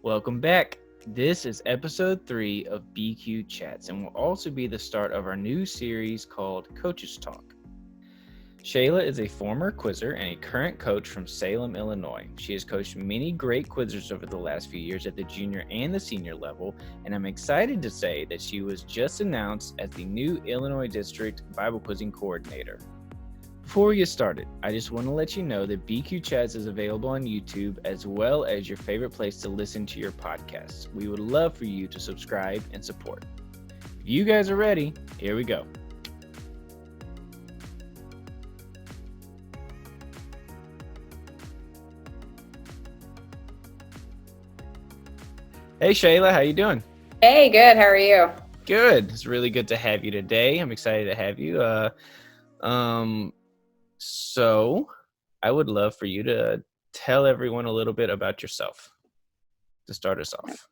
Welcome back. This is episode 3 of BQChats and will also be the start of our new series called Coaches Talk. Chaela is a former quizzer and a current coach from Salem, Illinois. She has coached many great quizzers over the last few years at the junior and the senior level, and I'm excited to say that she was just announced as the new Illinois District Bible Quizzing Coordinator. Before we get started, I just want to let you know that BQ Chats is available on YouTube as well as your favorite place to listen to your podcasts. We would love for you to subscribe and support. If you guys are ready, here we go. Hey Chaela, how you doing? Hey, good. How are you? Good. It's really good to have you today. I'm excited to have you. So I would love for you to tell everyone a little bit about yourself to start us off.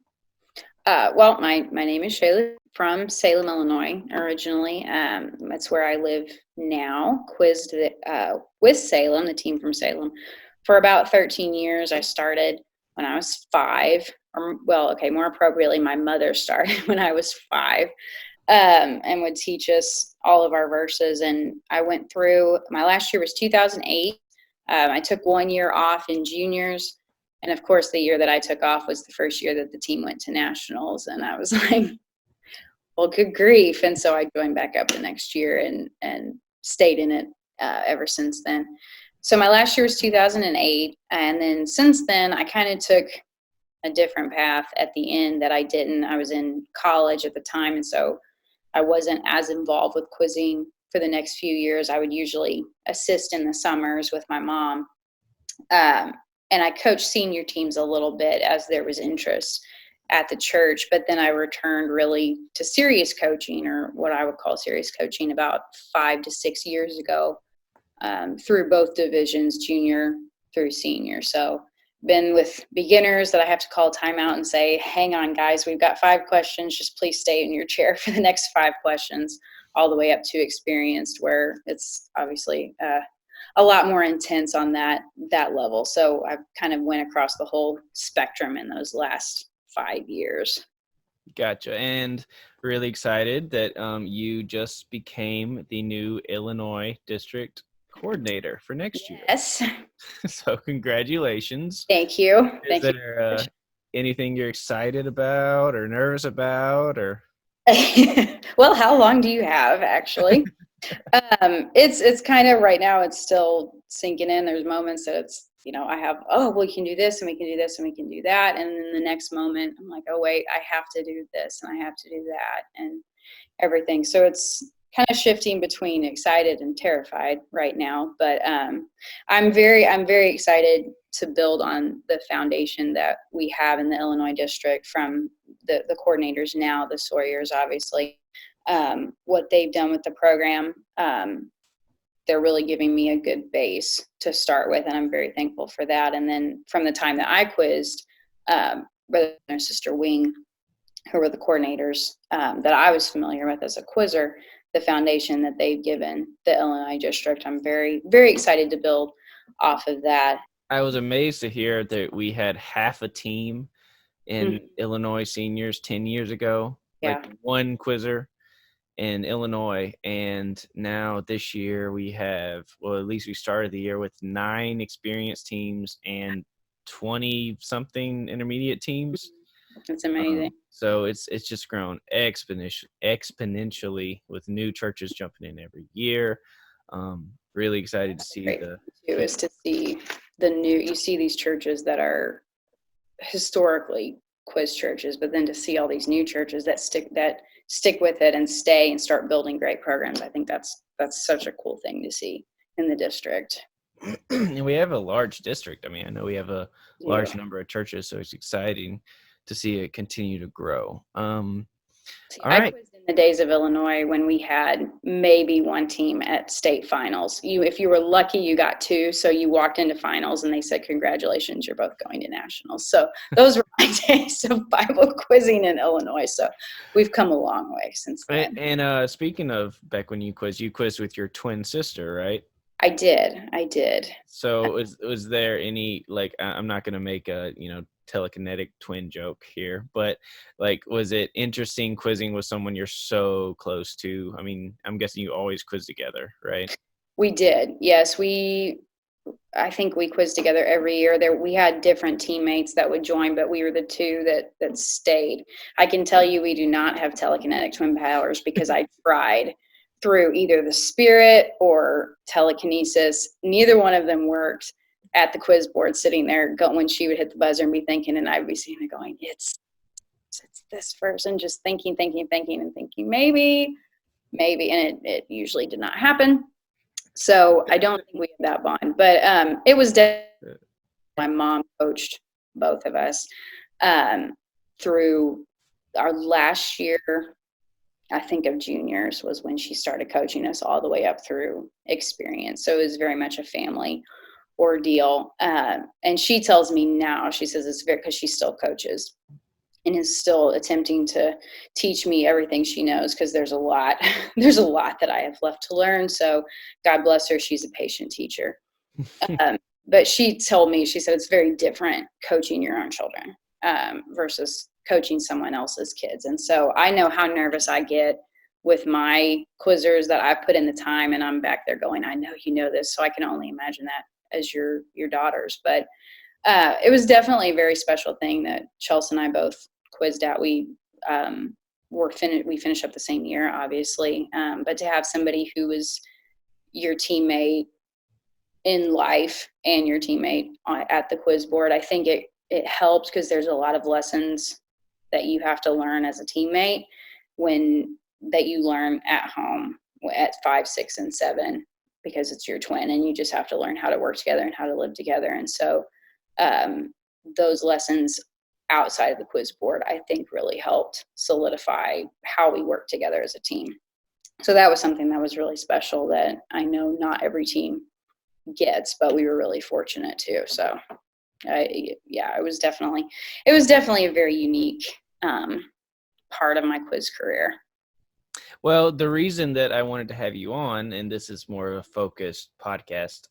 Well, my name is Chaela from Salem, Illinois, originally. That's where I live now. Quizzed with Salem, the team from Salem, for about 13 years. I started when I was 5. More appropriately, my mother started when I was 5. And would teach us all of our verses. And I went through, my last year was 2008. I took 1 year off in juniors. And of course, the year that I took off was the first year that the team went to nationals. And I was like, well, good grief. And so I joined back up the next year and stayed in it ever since then. So my last year was 2008. And then since then, I kind of took a different path at the end that I didn't. I was in college at the time. And so I wasn't as involved with quizzing for the next few years. I would usually assist in the summers with my mom. And I coached senior teams a little bit as there was interest at the church. But then I returned really to serious coaching, or what I would call serious coaching, about 5 to 6 years ago, through both divisions, junior through senior. So been with beginners that I have to call timeout and say, hang on, guys, we've got 5 questions. Just please stay in your chair for the next 5 questions, all the way up to experienced, where it's obviously a lot more intense on that level. So I've kind of went across the whole spectrum in those last 5 years. Gotcha. And really excited that you just became the new Illinois District Coordinator for next year. Yes. So congratulations. Thank you. Is there anything you're excited about or nervous about, or? Well, how long do you have, actually? It's kind of right now, it's still sinking in. There's moments that it's, I have, we can do this and we can do this and we can do that. And then the next moment I'm like, oh, wait, I have to do this and I have to do that and everything. So it's kind of shifting between excited and terrified right now. But I'm very excited to build on the foundation that we have in the Illinois district from the coordinators now, the Sawyers, obviously. What they've done with the program, they're really giving me a good base to start with, and I'm very thankful for that. And then from the time that I quizzed, Brother and Sister Wing, who were the coordinators that I was familiar with as a quizzer, the foundation that they've given the Illinois district, I'm very, very excited to build off of that. I was amazed to hear that we had half a team in Illinois seniors 10 years ago, like one quizzer in Illinois. And now this year we have, well, at least we started the year with 9 experienced teams and 20 something intermediate teams. That's amazing. So it's just grown exponentially with new churches jumping in every year. Really excited to see is to see the new. You see these churches that are historically quiz churches, but then to see all these new churches that stick with it and stay and start building great programs. I think that's such a cool thing to see in the district. And we have a large district. I mean, I know we have a large number of churches, so it's exciting to see it continue to grow. I quizzed in the days of Illinois when we had maybe one team at state finals. If you were lucky, you got 2. So you walked into finals and they said, congratulations, you're both going to nationals. So those were my days of Bible quizzing in Illinois. So we've come a long way since then. And speaking of back when you quizzed with your twin sister, right? I did. So was there any, like, I'm not going to make a, telekinetic twin joke here, but like, was it interesting quizzing with someone you're so close to? I mean, I'm guessing you always quiz together, right? We did. Yes, I think we quizzed together every year. We had different teammates that would join, but we were the two that stayed. I can tell you we do not have telekinetic twin powers because I tried through either the spirit or telekinesis. Neither one of them worked at the quiz board, sitting there when she would hit the buzzer and be thinking, and I'd be sitting there going, it's this person, just thinking, and thinking, maybe, and it usually did not happen. So I don't think we had that bond, but it was definitely my mom coached both of us through our last year. I think of juniors was when she started coaching us all the way up through experience. So it was very much a family ordeal. And she tells me now, she says it's very, because she still coaches and is still attempting to teach me everything she knows, because there's a lot that I have left to learn. So God bless her, she's a patient teacher. But she told me, she said it's very different coaching your own children versus coaching someone else's kids. And so I know how nervous I get with my quizzers that I put in the time, and I'm back there going, I know you know this, so I can only imagine that as your daughters. But it was definitely a very special thing that Chelsea and I both quizzed out. We finished up the same year, obviously, but to have somebody who was your teammate in life and your teammate at the quiz board, I think it helps, because there's a lot of lessons that you have to learn as a teammate that you learn at home at 5, 6, and 7, because it's your twin, and you just have to learn how to work together and how to live together. And so those lessons outside of the quiz board, I think, really helped solidify how we work together as a team. So that was something that was really special that I know not every team gets, but we were really fortunate too. So it was definitely a very unique part of my quiz career. Well, the reason that I wanted to have you on, and this is more of a focused podcast,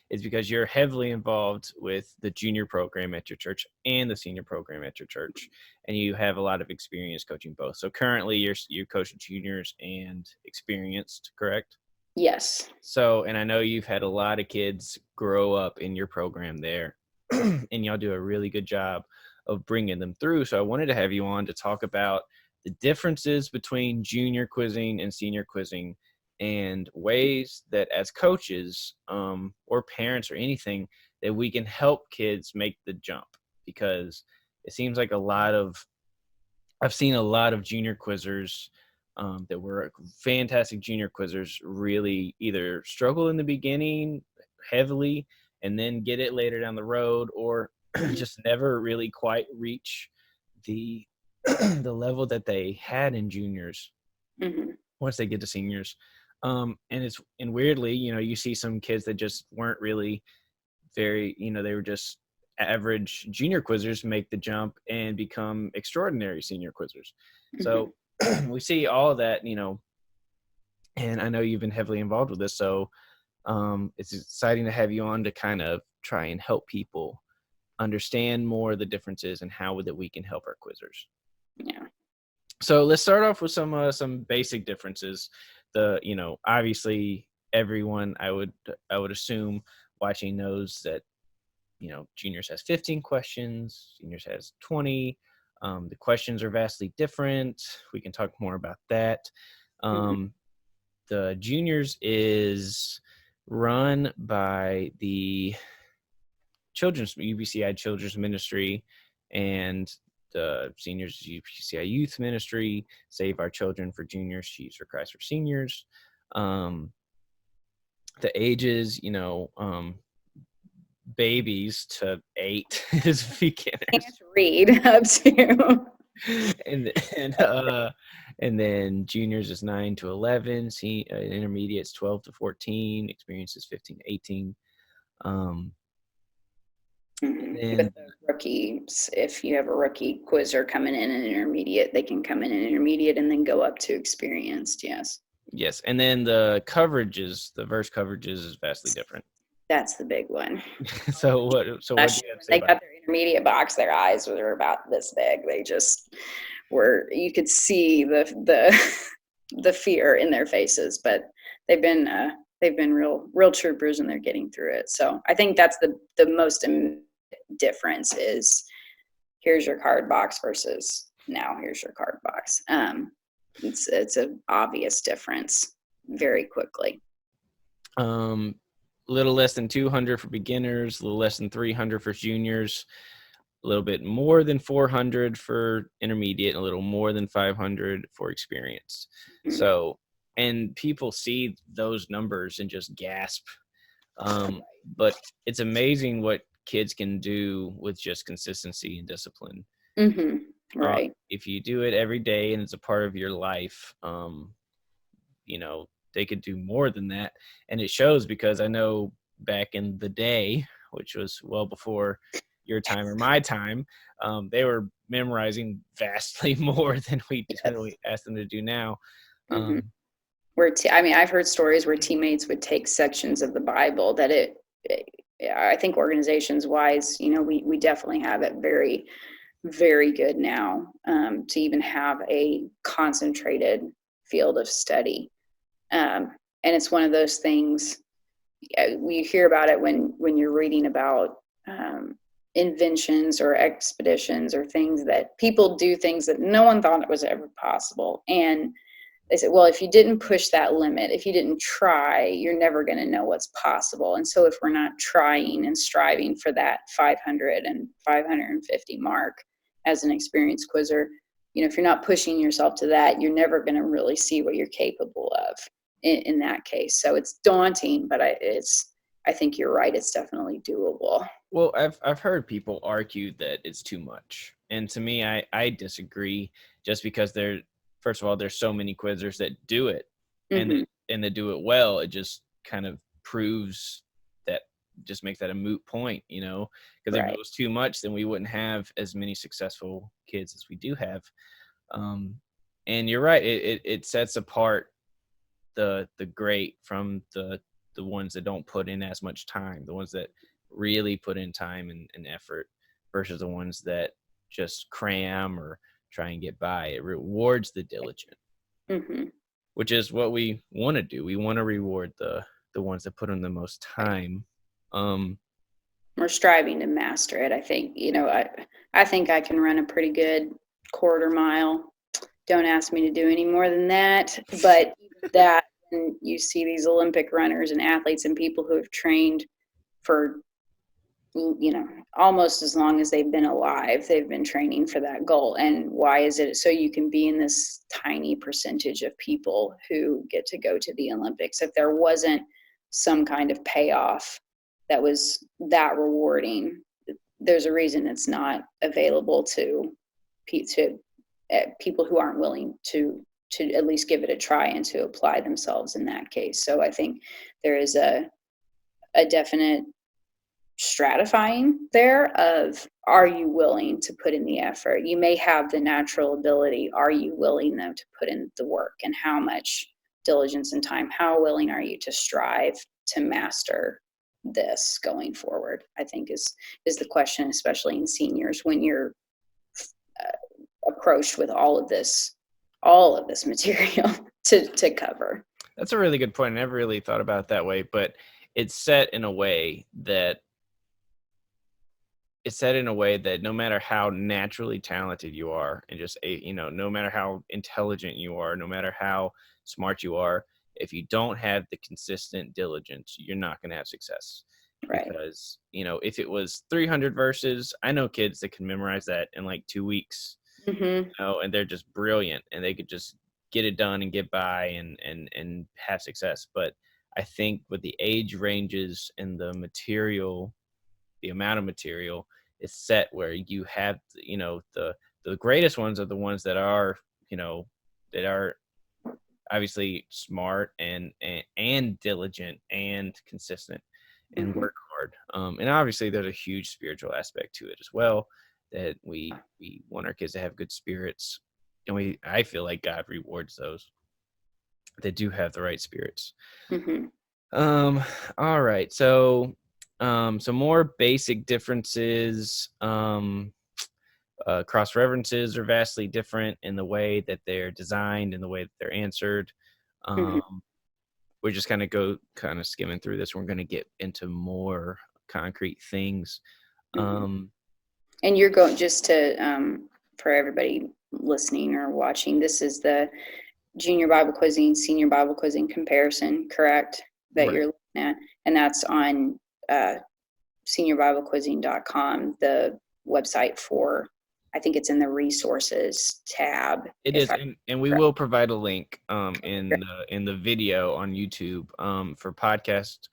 is because you're heavily involved with the junior program at your church and the senior program at your church, and you have a lot of experience coaching both. So currently you're coaching juniors and experienced, correct? Yes. So, and I know you've had a lot of kids grow up in your program there, and y'all do a really good job of bringing them through. So I wanted to have you on to talk about the differences between junior quizzing and senior quizzing, and ways that as coaches or parents or anything that we can help kids make the jump, because it seems like I've seen a lot of junior quizzers that were fantastic junior quizzers really either struggle in the beginning heavily and then get it later down the road, or just never really quite reach the the level that they had in juniors once they get to seniors. And weirdly, you see some kids that just weren't really very, they were just average junior quizzers make the jump and become extraordinary senior quizzers. So we see all of that, and I know you've been heavily involved with this. So it's exciting to have you on to kind of try and help people understand more the differences and how that we can help our quizzers. Yeah. So let's start off with some basic differences. Obviously everyone I would assume watching knows that, juniors has 15 questions, seniors has 20. The questions are vastly different. We can talk more about that. The juniors is run by the UBCI Children's Ministry, and the seniors is UBCI Youth Ministry. Save Our Children for juniors, Chiefs for Christ for seniors. The ages, babies to 8 is beginners. Can't read up to. And then juniors is 9 to 11. Intermediates 12 to 14. Experience is 15 to 18. But the rookies, if you have a rookie quizzer coming in an intermediate, they can come in an intermediate and then go up to experienced. Yes, and then the verse coverages is vastly different. That's the big one. So what do you have to say They about got their intermediate box, their eyes were about this big. They just were, you could see the fear in their faces, but they've been real troopers, and they're getting through it. So I think that's the most difference is, here's your card box versus now here's your card box. It's an obvious difference very quickly. A little less than 200 for beginners, a little less than 300 for juniors, a little bit more than 400 for intermediate, and a little more than 500 for experienced. Mhm. So, and people see those numbers and just gasp. But it's amazing what kids can do with just consistency and discipline. Right. If you do it every day and it's a part of your life, they could do more than that. And it shows, because I know back in the day, which was well before your time or my time, they were memorizing vastly more than we asked them to do now. I've heard stories where teammates would take sections of the Bible that I think organizations wise, we definitely have it very, very good now, to even have a concentrated field of study. And it's one of those things, we hear about it when you're reading about inventions or expeditions or things that people do, things that no one thought it was ever possible. And they said, well, if you didn't push that limit, if you didn't try, you're never going to know what's possible. And so if we're not trying and striving for that 500 and 550 mark as an experienced quizzer, if you're not pushing yourself to that, you're never going to really see what you're capable of in that case. So it's daunting, but I think you're right. It's definitely doable. Well, I've heard people argue that it's too much. And to me, I disagree, just because first of all, there's so many quizzers that do it, and they do it well. It just kind of proves that, just makes that a moot point, because if it was too much, then we wouldn't have as many successful kids as we do have. And you're right, it sets apart the great from the ones that don't put in as much time, the ones that really put in time and effort, versus the ones that just cram or try and get by. It rewards the diligent, which is what we want to do. We want to reward the ones that put in the most time. We're striving to master it. I think, I think I can run a pretty good quarter mile. Don't ask me to do any more than that. But that, and you see these Olympic runners and athletes and people who have trained for, almost as long as they've been alive. They've been training for that goal. And why is it? So you can be in this tiny percentage of people who get to go to the Olympics. If there wasn't some kind of payoff that was that rewarding, there's a reason it's not available to people who aren't willing to at least give it a try and to apply themselves in that case. So I think there is a definite stratifying there of, are you willing to put in the effort? You may have the natural ability. Are you willing, though, to put in the work? And how much diligence and time? How willing are you to strive to master this going forward? I think is the question, especially in seniors, when you're approached with all of this material to cover. That's a really good point. I never really thought about it that way, but it's set in a way that no matter how naturally talented you are, and just no matter how intelligent you are, no matter how smart you are, if you don't have the consistent diligence, you're not going to have success. Right. Because if it was 300 verses, I know kids that can memorize that in like 2 weeks, and they're just brilliant, and they could just get it done and get by and have success. But I think with the age ranges and the amount of material is set, where you have the greatest ones are the ones that are that are obviously smart and diligent and consistent and work hard. And obviously there's a huge spiritual aspect to it as well, that we want our kids to have good spirits, and I feel like God rewards those that do have the right spirits. All right, so some more basic differences. Cross references are vastly different in the way that they're designed and the way that they're answered. Mhm. We're just kind of skimming through this. We're going to get into more concrete things. Mhm. Um, And you're going just to for everybody listening or watching. This is the junior Bible quizzing, senior Bible quizzing comparison, correct? That right. you're looking at, and that's on uh, seniorbiblequizzing.com, the website for. I think it's in the resources tab. It If is, I and we will provide a link in the video on YouTube for podcast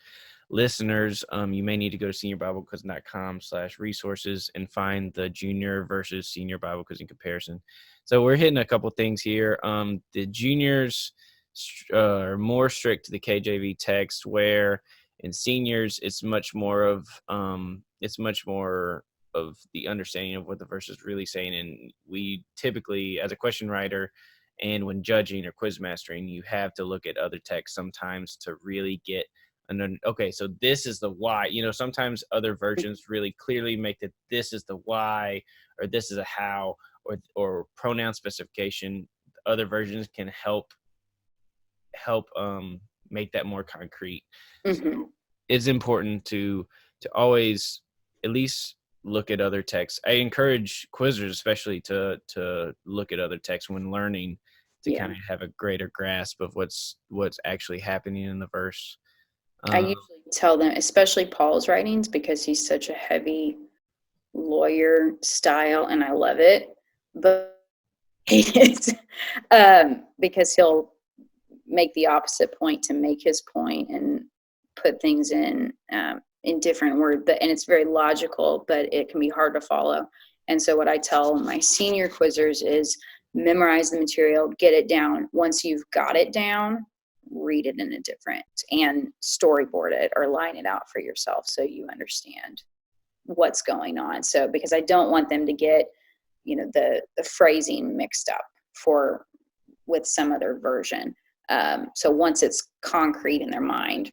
listeners. You may need to go to seniorbiblequizzing.com/resources and find the junior versus senior Bible quizzing comparison. So we're hitting a couple things here. The juniors are more strict to the KJV text, where in seniors it's much more of the understanding of what the verse is really saying. And we typically, as a question writer and when judging or quiz mastering, you have to look at other texts sometimes to really get okay, so this is the why. Sometimes other versions really clearly make that this is the why, or this is a how, or pronoun specification. Other versions can help make that more concrete. So Mhm. it's important to always at least look at other texts. I encourage quizzers especially to look at other texts when learning, to Yeah, kind of have a greater grasp of what's actually happening in the verse. I Um, usually tell them, especially Paul's writings, because he's such a heavy lawyer style, and I love it, but hate it because he'll make the opposite point to make his point and put things in different words, but and it's very logical, but it can be hard to follow. And so what I tell my senior quizzers is memorize the material, get it down. Once you've got it down, read it in a different and storyboard it or line it out for yourself so you understand what's going on. So because I don't want them to get, the phrasing mixed up for with some other version. So once it's concrete in their mind,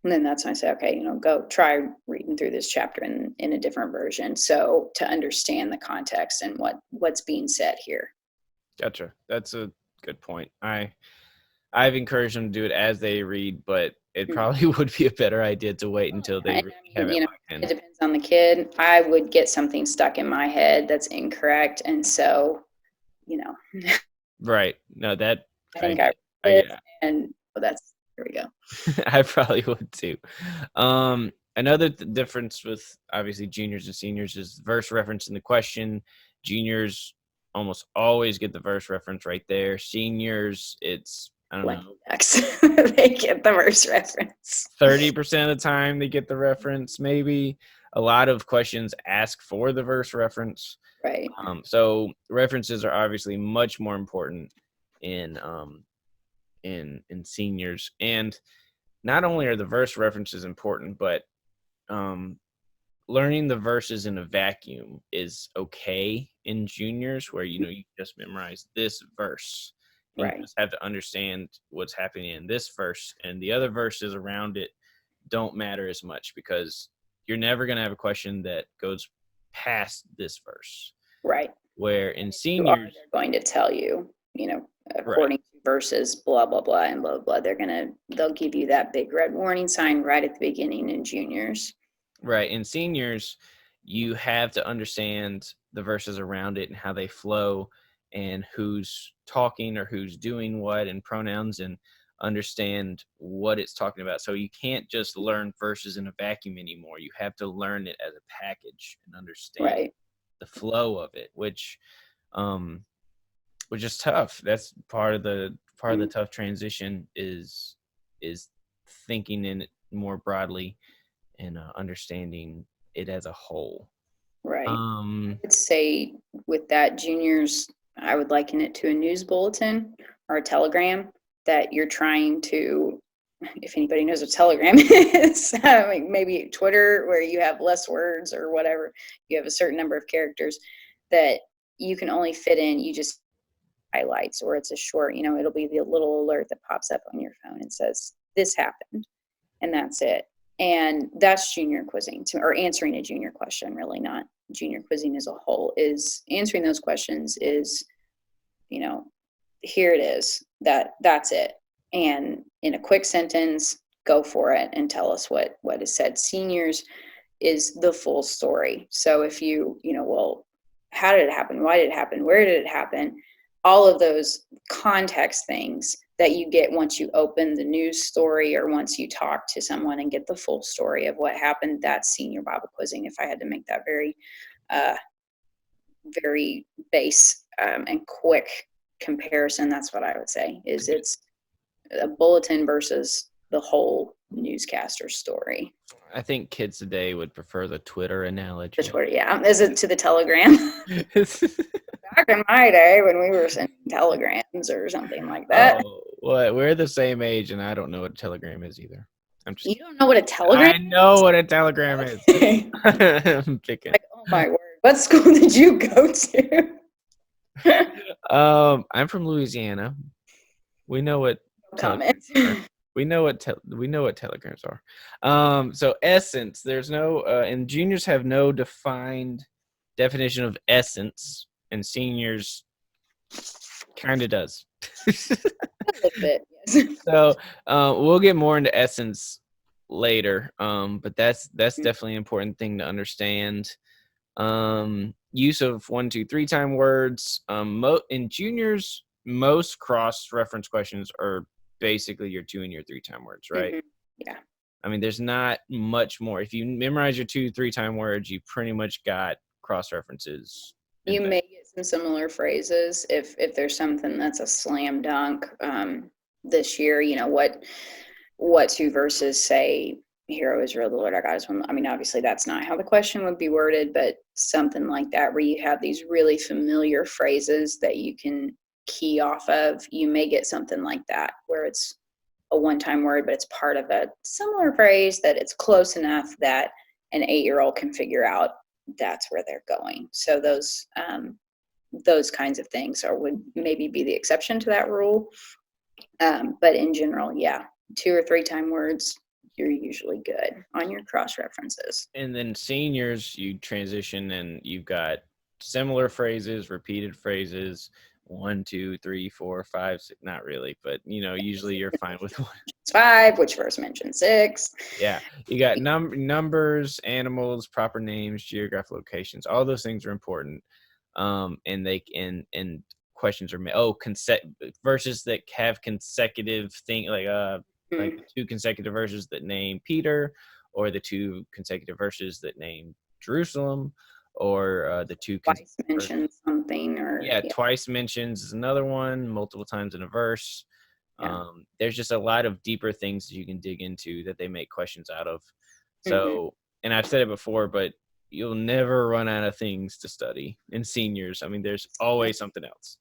and then that's when I say, okay, go try reading through this chapter in a different version. So to understand the context and what's being said here. Gotcha. That's a good point. I've encouraged them to do it as they read, but it Mhm. probably would be a better idea to wait until they And really I have mean, it locked it in. depends on the kid. I would get something stuck in my head that's incorrect. And so, you know, Right. No, that I I think I get. read I this and well, that's here we go. I probably would too. Another difference with obviously juniors and seniors is verse reference in the question. Juniors almost always get the verse reference right there. Seniors, it's, I don't Blank know, text. They get the verse reference. 30% of the time they get the reference. Maybe a lot of questions ask for the verse reference. Right. So references are obviously much more important in in seniors. And not only are the verse references important, but um, learning the verses in a vacuum is okay in juniors, where you just memorize this verse. You Right. just have to understand what's happening in this verse, and the other verses around it don't matter as much, because you're never going to have a question that goes past this verse. Right. Where in You are, seniors, they're going to tell you, right, according to verses, blah, blah, blah, and blah, blah. They'll give you that big red warning sign right at the beginning in juniors. right, in seniors, you have to understand the verses around it and how they flow, and who's talking or who's doing what, and pronouns, and understand what it's talking about. So you can't just learn verses in a vacuum anymore. You have to learn it as a package and understand Right. the flow of it, um which is tough. That's part of the Mm, tough transition is thinking in it more broadly and understanding it as a whole. right. I Um, would say with that, juniors, I would liken it to a news bulletin or a telegram that you're trying to, if anybody knows what telegram is, I mean, maybe Twitter where you have less words or whatever, you have a certain number of characters that you can only fit in, you just highlights, or it's a short, it'll be the little alert that pops up on your phone and says, this happened, and that's it. And that's junior quizzing, or answering a junior question, really, not junior quizzing as a whole. Is answering those questions is, here it is, that's it. And in a quick sentence, go for it and tell us what is said. Seniors is the full story. So if well, how did it happen? Why did it happen? Where did it happen? All of those context things that you get once you open the news story, or once you talk to someone and get the full story of what happened, that's senior Bible quizzing. If I had to make that very, very base and quick comparison, that's what I would say. Is it's a bulletin versus the whole newscaster story. I think kids today would prefer the Twitter analogy. The Twitter, yeah. Is it to the Telegram? Back in my day when we were sending telegrams or something like that. Oh, what? We're the same age, and I don't know what a telegram is either. You don't know what a telegram I know what a telegram is. I'm picking. Like, oh my word. What school did you go to? I'm from Louisiana. We know what Comments. we know what telegrams are. So essence, there's no and juniors have no defined definition of essence, and seniors kind of does. A little bit, yes. So we'll get more into essence later, but that's definitely an important thing to understand. Use of 1, 2, 3 time words. In juniors, most cross-reference questions are basically your 2 and your 3 time words, right? Mm-hmm. Yeah. I mean, there's not much more. If you memorize your 2, 3 time words, you pretty much got cross-references. You may get some similar phrases if there's something that's a slam dunk. This year, what 2 verses say, "Hear, O Israel, the Lord our God is one." I mean, obviously that's not how the question would be worded, but something like that, where you have these really familiar phrases that you can key off of. You may get something like that, where it's a one-time word, but it's part of a similar phrase that it's close enough that an 8-year-old can figure out that's where they're going. So those kinds of things would maybe be the exception to that rule. But in general, yeah, 2 or 3 time words, you're usually good on your cross references. And then seniors, you transition and you've got similar phrases, repeated phrases, 1, 2, 3, 4, 5, 6. Not really, but usually you're fine with 1. 5, which verse mentions 6. Yeah, you got numbers, animals, proper names, geographic locations. All those things are important. And they and questions are made. Verses that have consecutive thing, like 2 consecutive verses that name Peter, or the 2 consecutive verses that name Jerusalem, or the 2 twice mentions something, or twice mentions is another one, multiple times in a verse. There's just a lot of deeper things that you can dig into that they make questions out of. So, and I've said it before, but you'll never run out of things to study in seniors. I mean, there's always something else.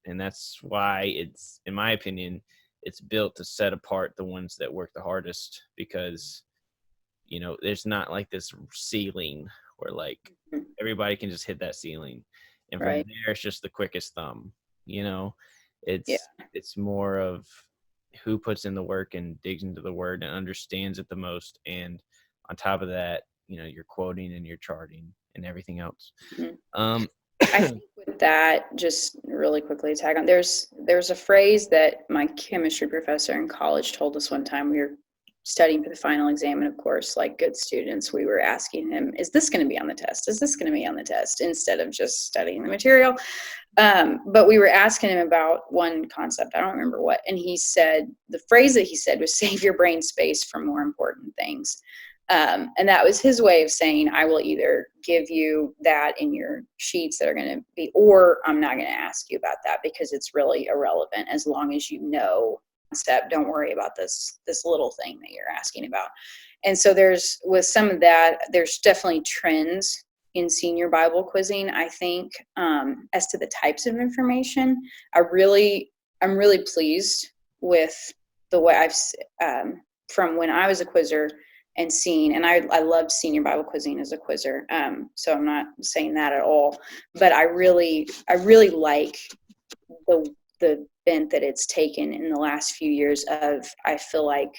And that's why it's, in my opinion, it's built to set apart the ones that work the hardest, because there's not like this ceiling where like everybody can just hit that ceiling, and from there it's just the quickest thumb. It's more of who puts in the work and digs into the word and understands it the most, and on top of that, you're quoting and you're charting and everything else. I think with that, just really quickly tag on, there's a phrase that my chemistry professor in college told us one time. We were studying for the final exam, and of course, like good students, we were asking him, is this going to be on the test? Is this going to be on the test? Instead of just studying the material. But we were asking him about one concept, I don't remember what, and he said, the phrase that he said was, save your brain space for more important things. And that was his way of saying, I will either give you that in your sheets that are going to be, or I'm not going to ask you about that because it's really irrelevant. As long as you know concept, don't worry about this little thing that you're asking about. And so with some of that, there's definitely trends in senior Bible quizzing, I think, as to the types of information. I'm really pleased with the way I've, from when I was a quizzer and seen, and I loved senior Bible quizzing as a quizzer. So I'm not saying that at all, but I really like the bent that it's taken in the last few years of, I feel like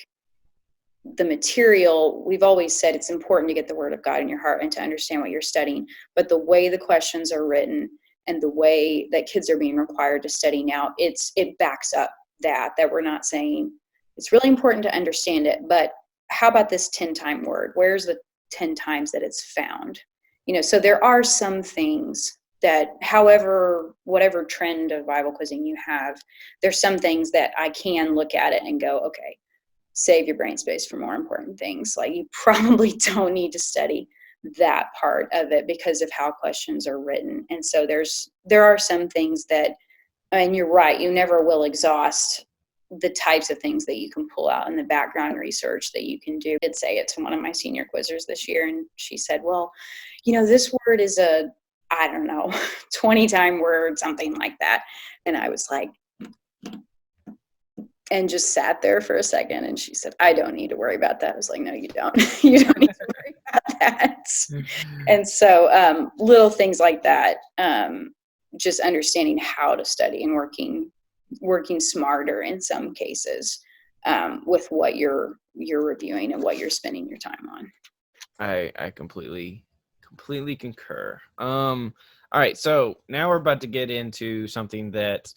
the material, we've always said it's important to get the word of God in your heart and to understand what you're studying. But the way the questions are written and the way that kids are being required to study now, it backs up that we're not saying it's really important to understand it, but how about this 10-time word? Where's the 10 times that it's found? So there are some things that, however, whatever trend of Bible quizzing you have, there's some things that I can look at it and go, okay, save your brain space for more important things. Like, you probably don't need to study that part of it because of how questions are written. And so there are some things that, and you're right, you never will exhaust the types of things that you can pull out in the background research that you can do. I did say it to one of my senior quizzers this year, and she said, well, this word is a, I don't know, 20-time word, something like that. And I was like, and just sat there for a second, and she said, I don't need to worry about that. I was like, no, you don't. You don't need to worry about that. And so little things like that, just understanding how to study and working smarter in some cases with what you're reviewing and what you're spending your time on. I completely concur. All right, so now we're about to get into something that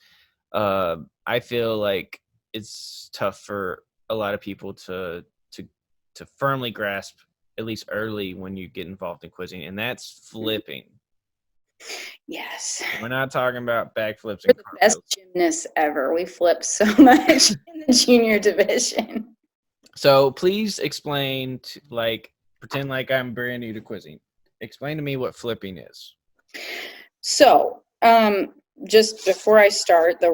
I feel like it's tough for a lot of people to firmly grasp, at least early when you get involved in quizzing, and that's flipping. Yes. We're not talking about backflips We're and the best gymnasts ever. We flip so much in the junior division. So please explain, pretend like I'm brand new to quizzing. Explain to me what flipping is. So, just before I start, the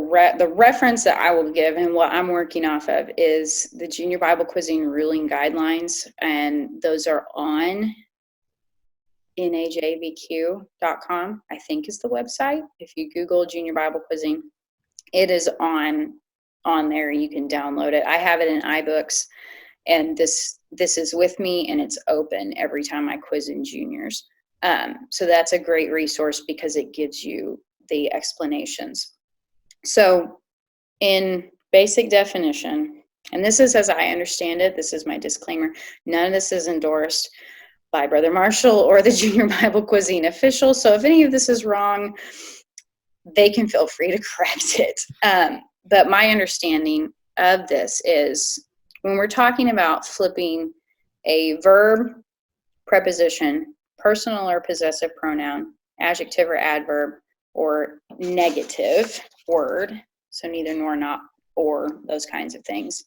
reference that I will give and what I'm working off of is the Junior Bible Quizzing Ruling Guidelines, and those are on najbq.com, I think is the website. If you Google Junior Bible Quizzing, it is on there. You can download it. I have it in iBooks, and this is with me, and it's open every time I quiz in juniors. So that's a great resource because it gives you the explanations. So in basic definition, and this is as I understand it, this is my disclaimer, none of this is endorsed by Brother Marshall or the Junior Bible Quizzing official. So if any of this is wrong, they can feel free to correct it. But my understanding of this is when we're talking about flipping a verb, preposition, personal or possessive pronoun, adjective or adverb, or negative word, so neither nor not or those kinds of things,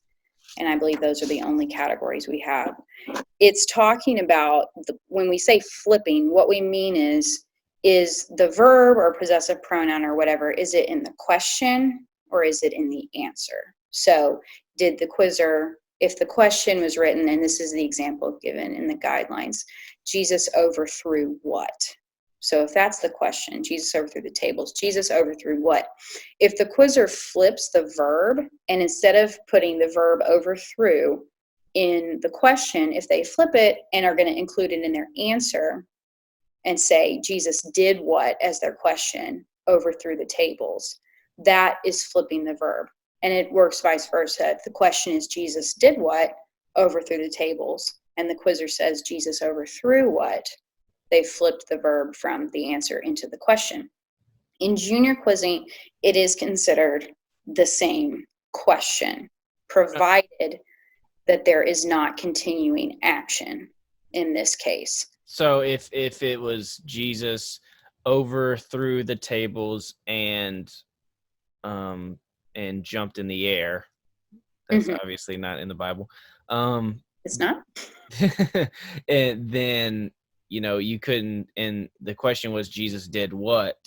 and I believe those are the only categories we have. It's talking about when we say flipping, what we mean is the verb or possessive pronoun or whatever, is it in the question or is it in the answer? So did the quizzer, if the question was written, and this is the example given in the guidelines, Jesus overthrew what? So if that's the question, Jesus overthrew the tables, Jesus overthrew what? If the quizzer flips the verb, and instead of putting the verb overthrew in the question, if they flip it and are going to include it in their answer and say Jesus did what as their question, overthrew the tables, that is flipping the verb. And it works vice versa. If the question is Jesus did what, overthrew the tables, and the quizzer says Jesus overthrew what, they flipped the verb from the answer into the question. In junior quizzing, it is considered the same question, provided that there is not continuing action in this case. So if it was Jesus overthrew the tables and jumped in the air, that's obviously not in the Bible. It's not. And then you couldn't, and the question was Jesus did what?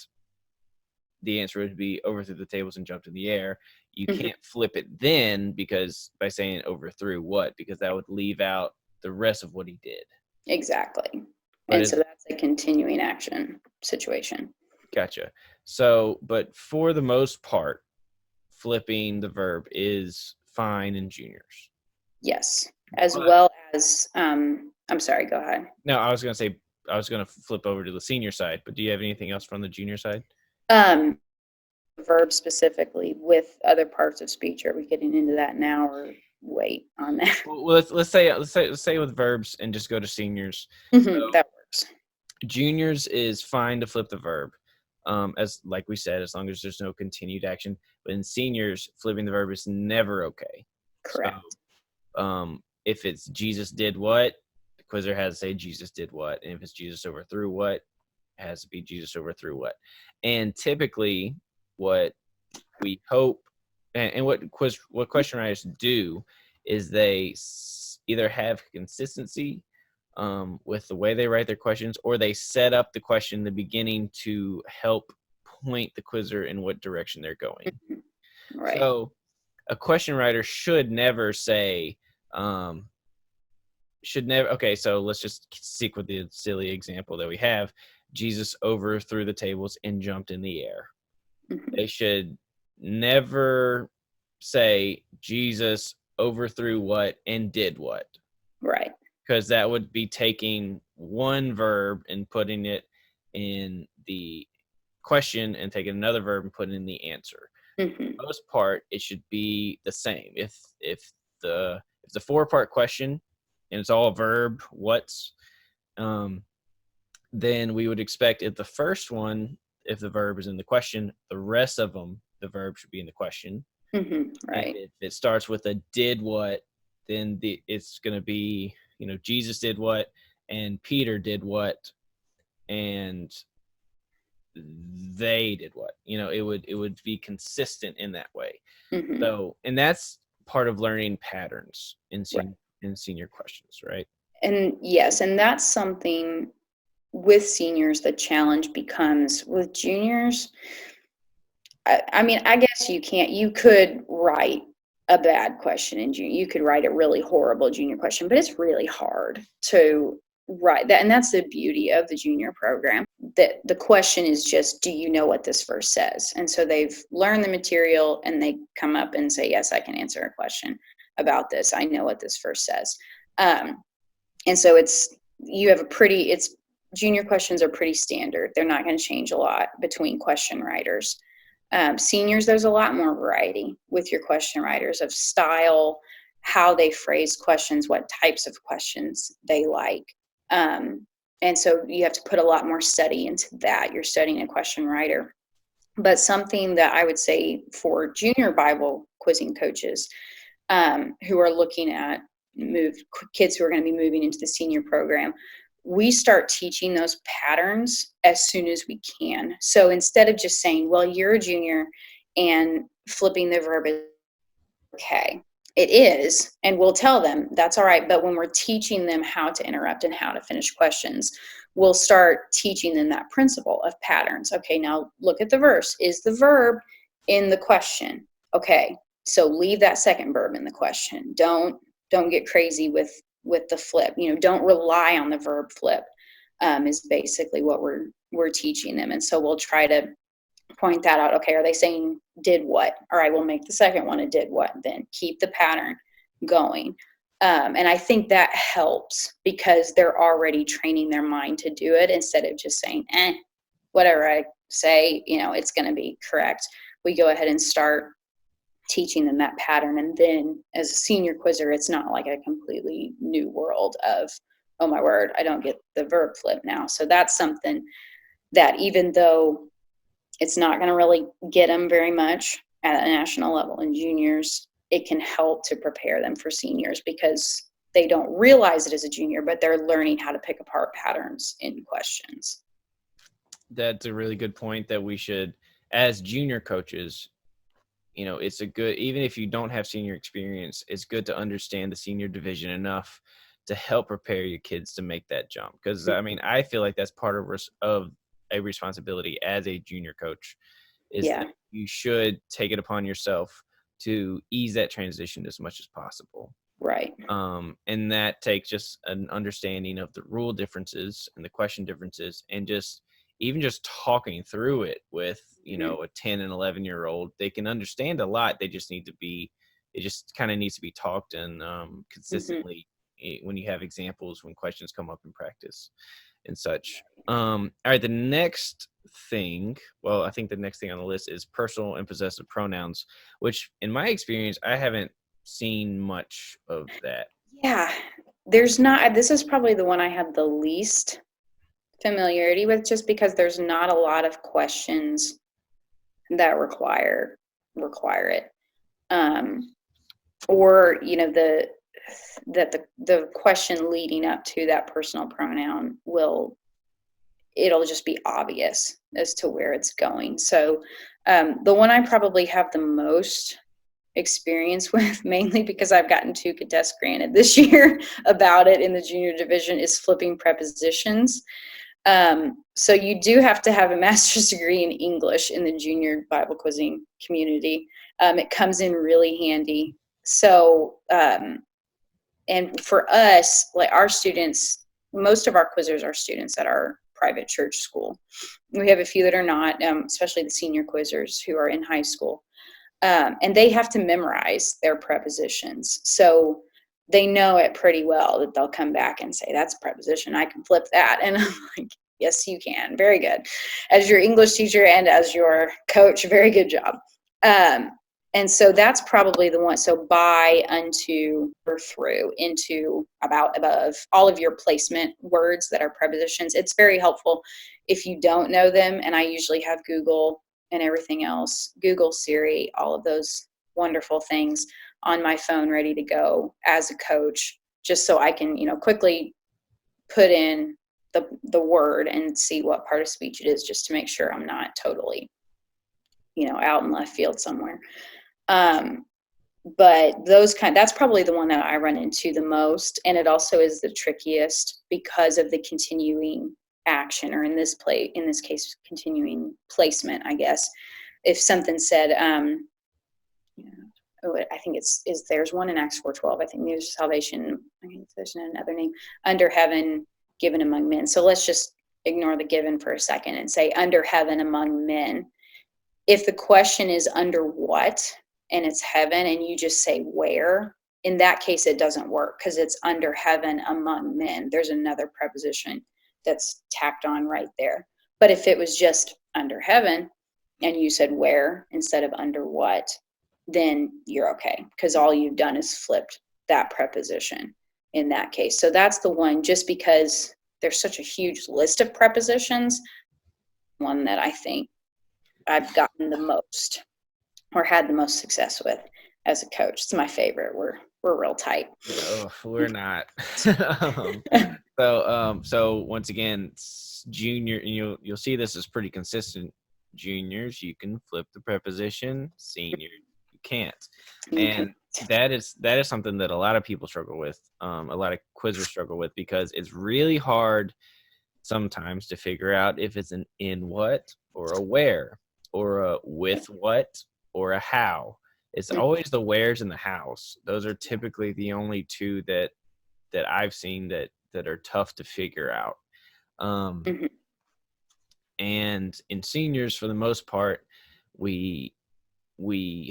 The answer would be overthrew the tables and jumped in the air. You can't flip it then because by saying overthrew what, because that would leave out the rest of what he did. Exactly. And so that's a continuing action situation. Gotcha. So, but for the most part, flipping the verb is fine in juniors. Yes. Well as, I'm sorry, go ahead. No, I was going to flip over to the senior side, but do you have anything else from the junior side? Verb specifically with other parts of speech. Are we getting into that now? Or wait on that. Well, let's say with verbs and just go to seniors. That works. Juniors is fine to flip the verb, as like we said, as long as there's no continued action. But in seniors, flipping the verb is never okay. Correct. So, if it's Jesus did what, the quizzer has to say Jesus did what, and if it's Jesus overthrew what, it has to be Jesus overthrew what. And typically, what we hope, and what question writers do, is they either have consistency with the way they write their questions, or they set up the question in the beginning to help point the quizzer in what direction they're going. Right. So a question writer should never say, okay, so let's just stick with the silly example that we have. Jesus overthrew the tables and jumped in the air. They should never say Jesus overthrew what and did what. Right. Because that would be taking one verb and putting it in the question and taking another verb and putting in the answer. For the most part, it should be the same. If the 4-part question and it's all verb what's, then we would expect if the first one, if the verb is in the question, the rest of them, the verb should be in the question. Right. And if it starts with a did what, then it's going to be, Jesus did what, and Peter did what, and they did what. It would be consistent in that way. So, and that's part of learning patterns in senior questions, right? And yes, and that's something with seniors, the challenge becomes with juniors. I mean, I guess you could write a bad question in junior. You could write a really horrible junior question, but it's really hard to write that. And that's the beauty of the junior program, that the question is just, do you know what this verse says? And so they've learned the material and they come up and say, yes, I can answer a question about this. I know what this verse says. And so junior questions are pretty standard. They're not going to change a lot between question writers. Seniors, there's a lot more variety with your question writers of style, how they phrase questions, what types of questions they like. And so you have to put a lot more study into that. You're studying a question writer. But something that I would say for junior Bible quizzing coaches who are looking at kids who are going to be moving into the senior program, we start teaching those patterns as soon as we can. So instead of just saying, well, you're a junior and flipping the verb is okay, it is, and we'll tell them that's all right. But when we're teaching them how to interrupt and how to finish questions, we'll start teaching them that principle of patterns. Okay, now look at the verse. Is the verb in the question? Okay, so leave that second verb in the question. Don't get crazy with the flip. Don't rely on the verb flip, is basically what we're teaching them. And so we'll try to point that out. Okay, are they saying did what? All right, we'll make the second one a did what, then keep the pattern going. And I think that helps because they're already training their mind to do it instead of just saying, whatever I say, it's going to be correct. We go ahead and start teaching them that pattern. And then as a senior quizzer, it's not like a completely new world of, oh my word, I don't get the verb flip now. So that's something that even though it's not going to really get them very much at a national level in juniors, it can help to prepare them for seniors because they don't realize it as a junior, but they're learning how to pick apart patterns in questions. That's a really good point that we should, as junior coaches, it's a good, even if you don't have senior experience, it's good to understand the senior division enough to help prepare your kids to make that jump. Because I mean, I feel like that's part of a responsibility as a junior coach, is that you should take it upon yourself to ease that transition as much as possible. Right. And that takes just an understanding of the rule differences and the question differences, and just talking through it with a 10 and 11-year-old. They can understand a lot. They just need to be, it just kind of needs to be talked and consistently when you have examples, when questions come up in practice and such. All right, the next thing, well, I think the next thing on the list is personal and possessive pronouns, which in my experience, I haven't seen much of that. Yeah, there's not. This is probably the one I had the least familiarity with, just because there's not a lot of questions that require it. Or the question leading up to that personal pronoun it'll just be obvious as to where it's going. So the one I probably have the most experience with, mainly because I've gotten 2 contests granted this year about it in the junior division, is flipping prepositions. So you do have to have a master's degree in English in the junior Bible quizzing community. It comes in really handy. So, and for us, like our students, most of our quizzers are students at our private church school. We have a few that are not, especially the senior quizzers who are in high school. And they have to memorize their prepositions. So they know it pretty well, that they'll come back and say, that's a preposition, I can flip that. And I'm like, yes, you can. Very good. As your English teacher and as your coach, very good job. And so that's probably the one. So by, unto, or through, into, about, above, all of your placement words that are prepositions. It's very helpful if you don't know them. And I usually have Google and everything else, Google, Siri, all of those wonderful things on my phone ready to go as a coach, just so I can, quickly put in the word and see what part of speech it is, just to make sure I'm not totally, out in left field somewhere. But that's probably the one that I run into the most. And it also is the trickiest because of the continuing action, or in this case, continuing placement, I guess. If something said, I think there's one in Acts 4:12. I think there's salvation. I think there's another name, under heaven, given among men. So let's just ignore the given for a second and say under heaven among men. If the question is under what, and it's heaven, and you just say where, in that case, it doesn't work, because it's under heaven among men. There's another preposition that's tacked on right there. But if it was just under heaven and you said where instead of under what, then you're okay, because all you've done is flipped that preposition in that case. So that's the one, just because there's such a huge list of prepositions, one that I think I've gotten the most, or had the most success with as a coach. It's my favorite. We're real tight. Oh, we're not. So once again, junior, and you'll see this is pretty consistent. Juniors, you can flip the preposition. Senior, you can't. And that is something that a lot of people struggle with. A lot of quizzers struggle with, because it's really hard sometimes to figure out if it's an in what, or a where, or a with what, or a how. It's always the wheres and the hows. Those are typically the only two that I've seen that are tough to figure out. And in seniors, for the most part, we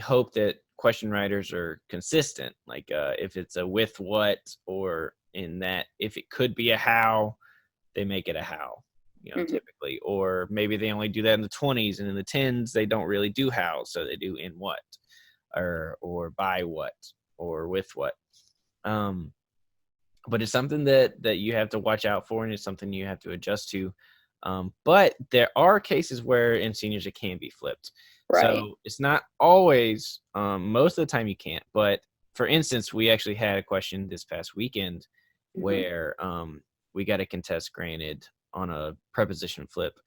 hope that question writers are consistent. Like if it's a with what, or in that, if it could be a how, they make it a how, typically. Or maybe they only do that in the 20s, and in the 10s they don't really do how, so they do in what, or by what, or with what. But it's something that you have to watch out for, and it's something you have to adjust to. But there are cases where in seniors it can be flipped. Right. So it's not always, most of the time you can't. But for instance, we actually had a question this past weekend where we got a contest granted on a preposition flip,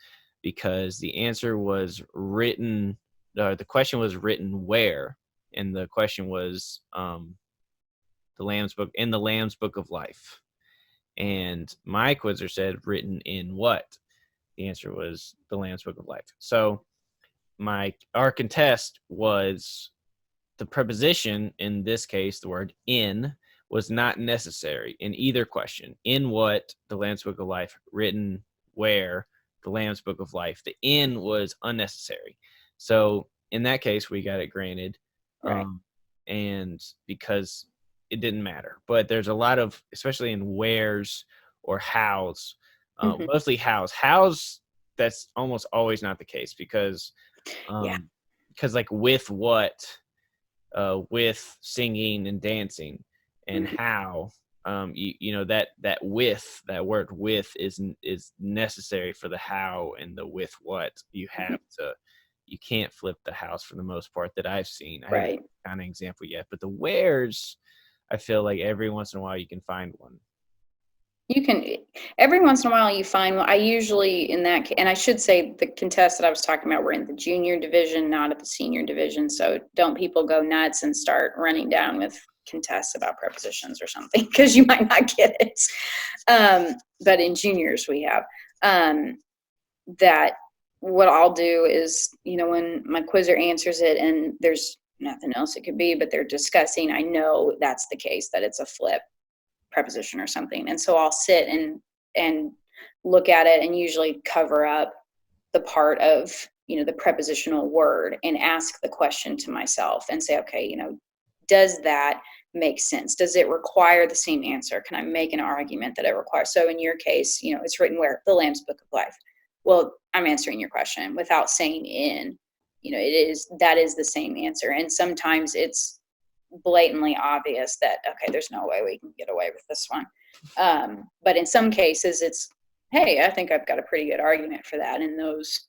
because the answer was written, the question was written where, and the question was the Lamb's book, in the Lamb's Book of Life. And my quizzer said written in what? The answer was the Lamb's Book of Life. So our contest was the preposition, in this case, the word in, was not necessary in either question. In what? The Lamb's Book of Life. Written where? The Lamb's Book of Life. The in was unnecessary. So in that case, we got it granted. Right. And because it didn't matter. But there's a lot of, especially in wheres or hows, mostly hows. Hows, that's almost always not the case, because like with what, with singing and dancing, and how that with, that word with is necessary for the how, and the with what you have to. You can't flip the house for the most part that I've seen. I haven't Right. found an example yet, but the where's, I feel like every once in a while you can find one. You can, every once in a while you find one. I usually and I should say the contests that I was talking about were in the junior division, not at the senior division. So don't people go nuts and start running down with contests about prepositions or something, because you might not get it. But in juniors we have that. What I'll do is, when my quizzer answers it and there's nothing else it could be, but they're discussing, I know that's the case, that it's a flip preposition or something. And so I'll sit and look at it and usually cover up the part of, the prepositional word, and ask the question to myself and say, okay, does that make sense? Does it require the same answer? Can I make an argument that it requires? So in your case, it's written where? The Lamb's Book of Life. Well, I'm answering your question without saying in, that is the same answer. And sometimes it's blatantly obvious that, okay, there's no way we can get away with this one. But in some cases it's, hey, I think I've got a pretty good argument for that. And those,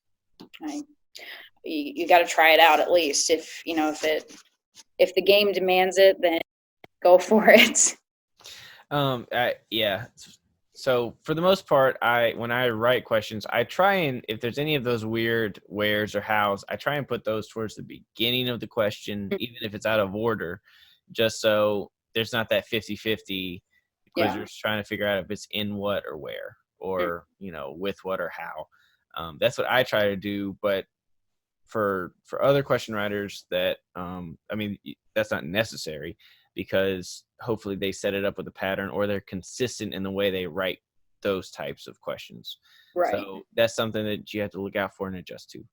you got to try it out at least. If the game demands it, then go for it. Yeah. So for the most part, when I write questions, I try and, if there's any of those weird where's or how's, I try and put those towards the beginning of the question, even if it's out of order, just so there's not that 50-50 quizzers trying to figure out if it's in what or where, or, with what or how. That's what I try to do. But for other question writers, that, that's not necessary, because hopefully they set it up with a pattern, or they're consistent in the way they write those types of questions. Right. So that's something that you have to look out for and adjust to.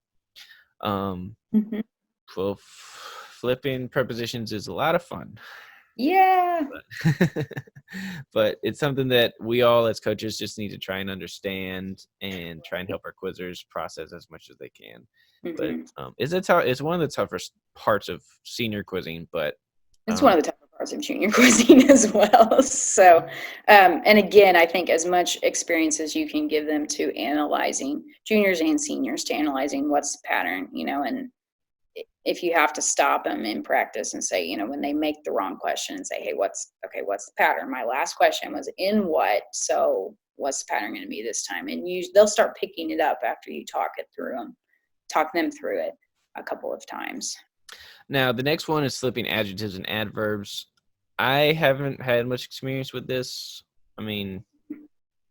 Well, flipping prepositions is a lot of fun. Yeah. But it's something that we all as coaches just need to try and understand, and try and help our quizzers process as much as they can. But it's one of the toughest parts of senior quizzing, but it's one of the tougher parts of junior quizzing as well. So, and again, I think as much experience as you can give them to analyzing, juniors and seniors, to analyzing what's the pattern, and if you have to stop them in practice and say, when they make the wrong question, and say, hey, what's the pattern? My last question was in what, so what's the pattern going to be this time? And they'll start picking it up after you talk them through it a couple of times. Now, the next one is flipping adjectives and adverbs. I haven't had much experience with this. Have you?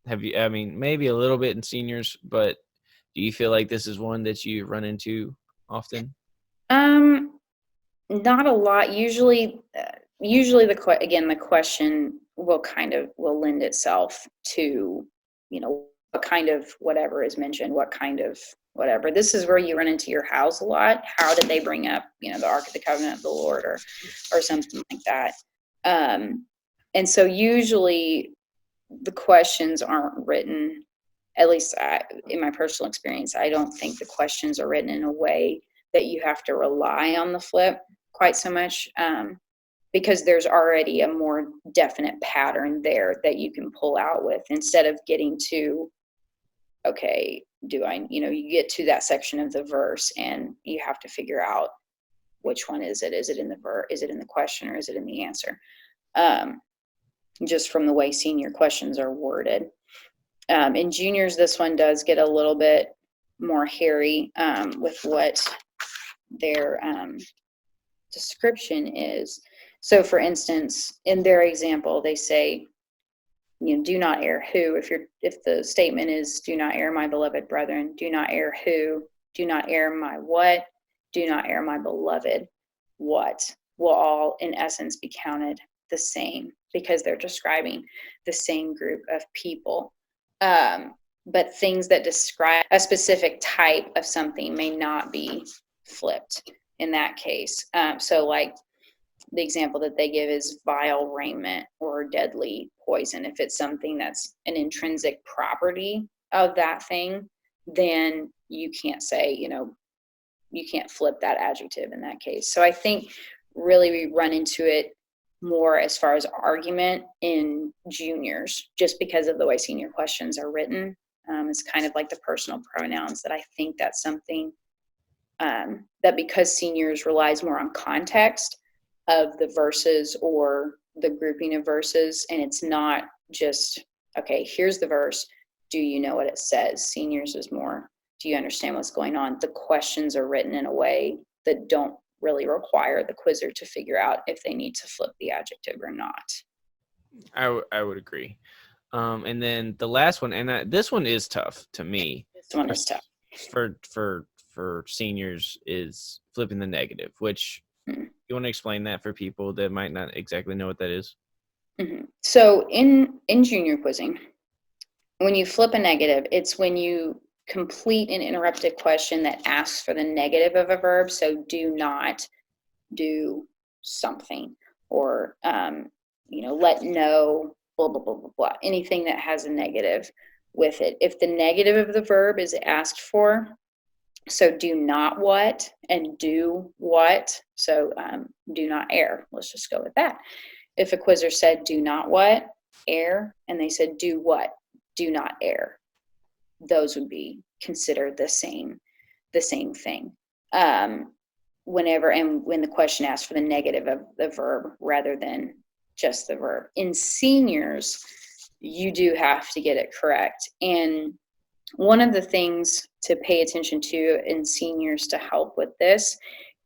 Maybe a little bit in seniors, but do you feel like this is one that you run into often? Not a lot. Usually the question will lend itself to, what kind of whatever is mentioned, what kind of whatever. This is where you run into your hows a lot. How did they bring up, the Ark of the Covenant of the Lord, or something like that? And so usually the questions aren't written, at least in my personal experience, I don't think the questions are written in a way that you have to rely on the flip quite so much, because there's already a more definite pattern there that you can pull out with, instead of getting to, okay, you get to that section of the verse and you have to figure out which one is it. Is it in the verse? Is it in the question, or is it in the answer? Just from the way senior questions are worded. In juniors, this one does get a little bit more hairy with what their description is. So for instance, in their example, they say, do not err who. If the statement is, do not err, my beloved brethren, do not err who, do not err my what, do not err my beloved what, will all in essence be counted the same, because they're describing the same group of people. But things that describe a specific type of something may not be flipped in that case. So like the example that they give is vile raiment or deadly poison. If it's something that's an intrinsic property of that thing, then you can't say, you can't flip that adjective in that case. So I think really we run into it more as far as argument in juniors, just because of the way senior questions are written. It's kind of like the personal pronouns, that I think that's something that because seniors relies more on context of the verses or the grouping of verses, and it's not just, okay, here's the verse, do you know what it says? Seniors is more, do you understand what's going on? The questions are written in a way that don't really require the quizzer to figure out if they need to flip the adjective or not. I would agree. And then the last one, and this one is tough to me. This one is tough. For seniors, is flipping the negative, which you want to explain that for people that might not exactly know what that is? Mm-hmm. So in junior quizzing, when you flip a negative, it's when you complete an interrupted question that asks for the negative of a verb. So do not, do something, or let know, blah blah blah blah blah, anything that has a negative with it. If the negative of the verb is asked for, so do not what and do what, so do not err, let's just go with that. If a quizzer said do not what, err, and they said do what, do not err, those would be considered the same thing. When the question asks for the negative of the verb rather than just the verb. In seniors, you do have to get it correct. And one of the things to pay attention to in seniors to help with this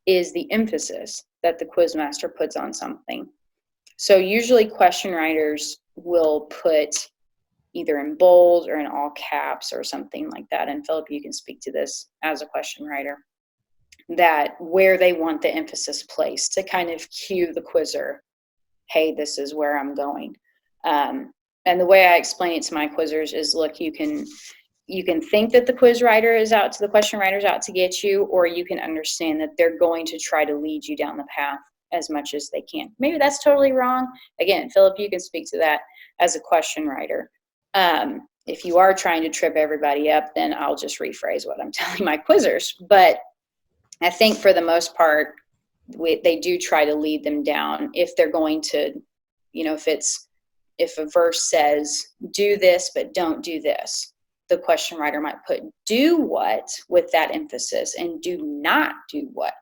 is the emphasis that the quizmaster puts on something. So usually question writers will put either in bold or in all caps or something like that. And Philip, you can speak to this as a question writer, that where they want the emphasis placed to kind of cue the quizzer, hey, this is where I'm going. And the way I explain it to my quizzers is, look, you can think that the question writer is out to get you, or you can understand that they're going to try to lead you down the path as much as they can. Maybe that's totally wrong. Again, Philip, you can speak to that as a question writer. If you are trying to trip everybody up, then I'll just rephrase what I'm telling my quizzers. But I think for the most part, they do try to lead them down. If they're going to, if a verse says, do this, but don't do this, the question writer might put do what with that emphasis and do not do what.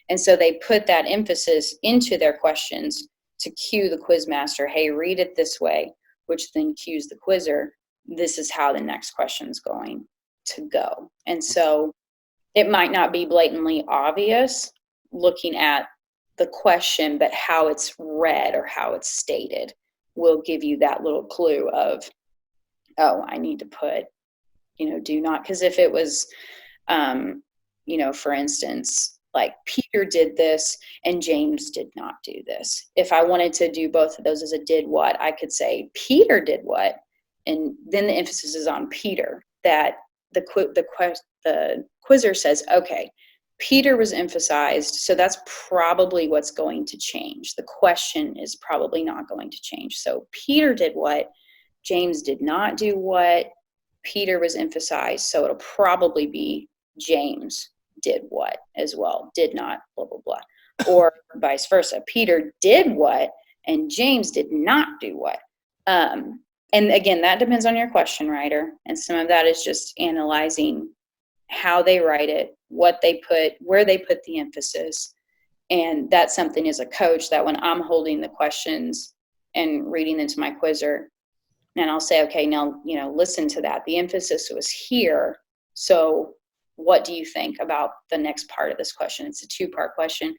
And so they put that emphasis into their questions to cue the quizmaster, hey, read it this way, which then cues the quizzer, this is how the next question is going to go. And so it might not be blatantly obvious looking at the question, but how it's read or how it's stated will give you that little clue of, oh, I need to put, do not. Because if it was, for instance, like Peter did this and James did not do this. If I wanted to do both of those as a did what, I could say Peter did what, and then the emphasis is on Peter, that the quizzer says, okay, Peter was emphasized, so that's probably what's going to change. The question is probably not going to change. So Peter did what, James did not do what, Peter was emphasized, so it'll probably be James did what as well, did not, blah, blah, blah. Or vice versa. Peter did what, and James did not do what. And again, that depends on your question writer. And some of that is just analyzing how they write it, what they put, where they put the emphasis. And that's something as a coach that when I'm holding the questions and reading them to my quizzer, and I'll say, okay, now, listen to that. The emphasis was here. So what do you think about the next part of this question? It's a two-part question.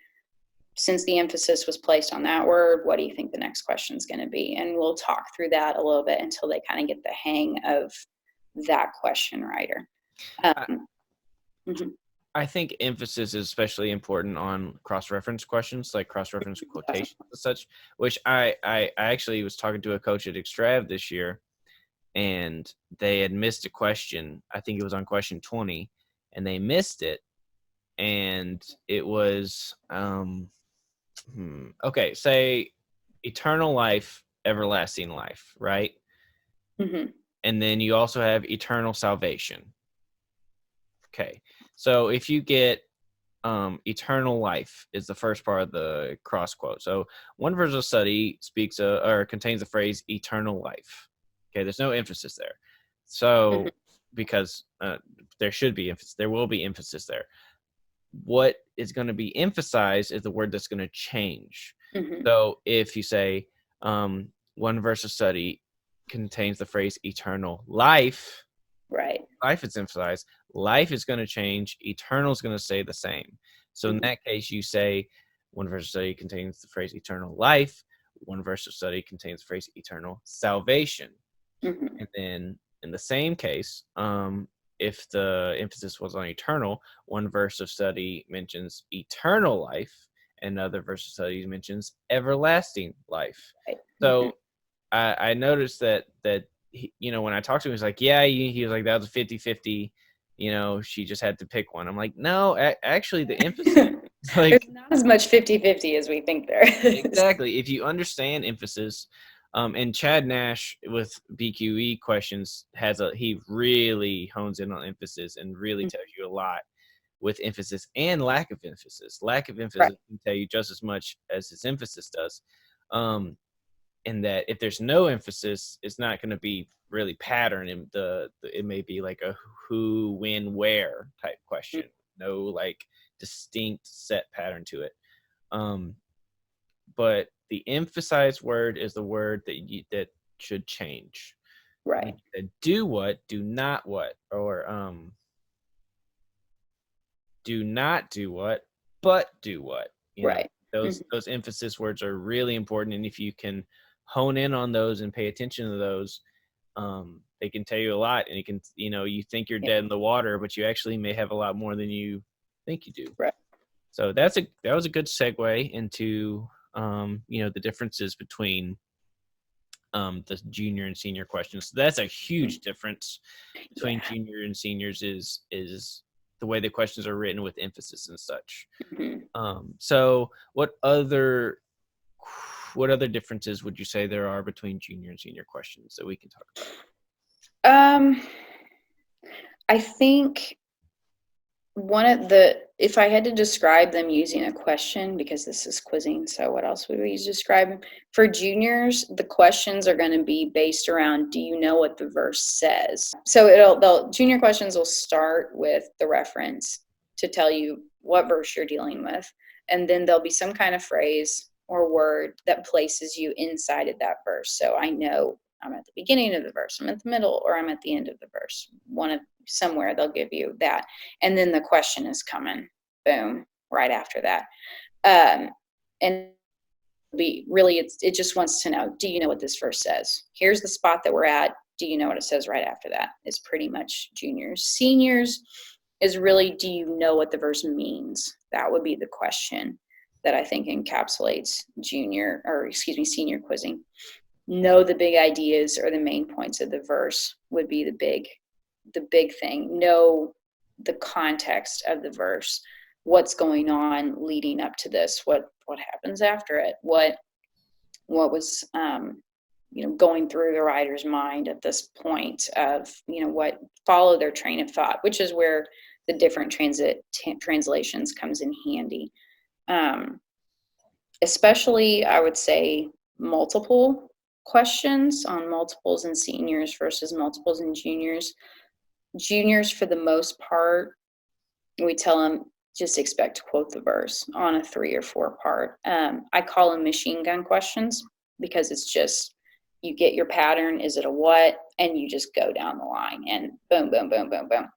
Since the emphasis was placed on that word, what do you think the next question is going to be? And we'll talk through that a little bit until they kind of get the hang of that question writer. I think emphasis is especially important on cross-reference questions, like cross-reference quotations and such, which I actually was talking to a coach at Extrav this year, and they had missed a question. I think it was on question 20, and they missed it. And it was, okay, say eternal life, everlasting life, right? Mm-hmm. And then you also have eternal salvation. Okay. So if you get eternal life is the first part of the cross quote. So one verse of study speaks or contains the phrase eternal life. Okay, there's no emphasis there. So because there should be emphasis, there will be emphasis there. What is going to be emphasized is the word that's going to change. So if you say one verse of study contains the phrase eternal life, Right. life is emphasized, life is going to change, eternal is going to stay the same. So in that case, you say one verse of study contains the phrase eternal life, one verse of study contains the phrase eternal salvation. And then in the same case, if the emphasis was on eternal, one verse of study mentions eternal life, and another verse of study mentions everlasting life. Right. So I noticed that he, when I talked to him, he's like, yeah, he was like, that was a 50-50. She just had to pick one. I'm like, no, actually, the emphasis, like, There's not as much 50-50 as we think there is. exactly. If you understand emphasis, and Chad Nash with BQE questions he really hones in on emphasis and really tells you a lot with emphasis and lack of emphasis. Lack of emphasis can tell you just as much as his emphasis does. In that if there's no emphasis, it's not going to be really pattern. And it may be like a who, when, where type question. No like distinct set pattern to it. But the emphasized word is the word that should change. Right. Do what, do not what, or do not do what, but do what. Right. Those emphasis words are really important, and if you can hone in on those and pay attention to those, they can tell you a lot. And you think you're dead in the water, but you actually may have a lot more than you think you do. Right. So that was a good segue into the differences between the junior and senior questions. So that's a huge difference between junior and seniors is the way the questions are written with emphasis and such. So what other differences would you say there are between junior and senior questions that we can talk about? I think if I had to describe them using a question, because this is quizzing, so what else would we use to describe them? For juniors, the questions are going to be based around, do you know what the verse says? So junior questions will start with the reference to tell you what verse you're dealing with. And then there'll be some kind of phrase or word that places you inside of that verse. So I know I'm at the beginning of the verse, I'm at the middle, or I'm at the end of the verse. Somewhere they'll give you that. And then the question is coming, boom, right after that. And it just wants to know, do you know what this verse says? Here's the spot that we're at. Do you know what it says right after that? Is pretty much juniors. Seniors is really, do you know what the verse means? That would be the question that I think encapsulates senior quizzing. Know the big ideas or the main points of the verse would be the big thing. Know the context of the verse, what's going on leading up to this, what happens after it, what was going through the writer's mind at this point of what follow their train of thought, which is where the different translations comes in handy. Especially, I would say, multiple questions on multiples and seniors versus multiples and juniors. Juniors, for the most part, we tell them just expect to quote the verse on a 3 or 4 part. I call them machine gun questions because it's just you get your pattern, is it a what, and you just go down the line and boom, boom, boom, boom, boom,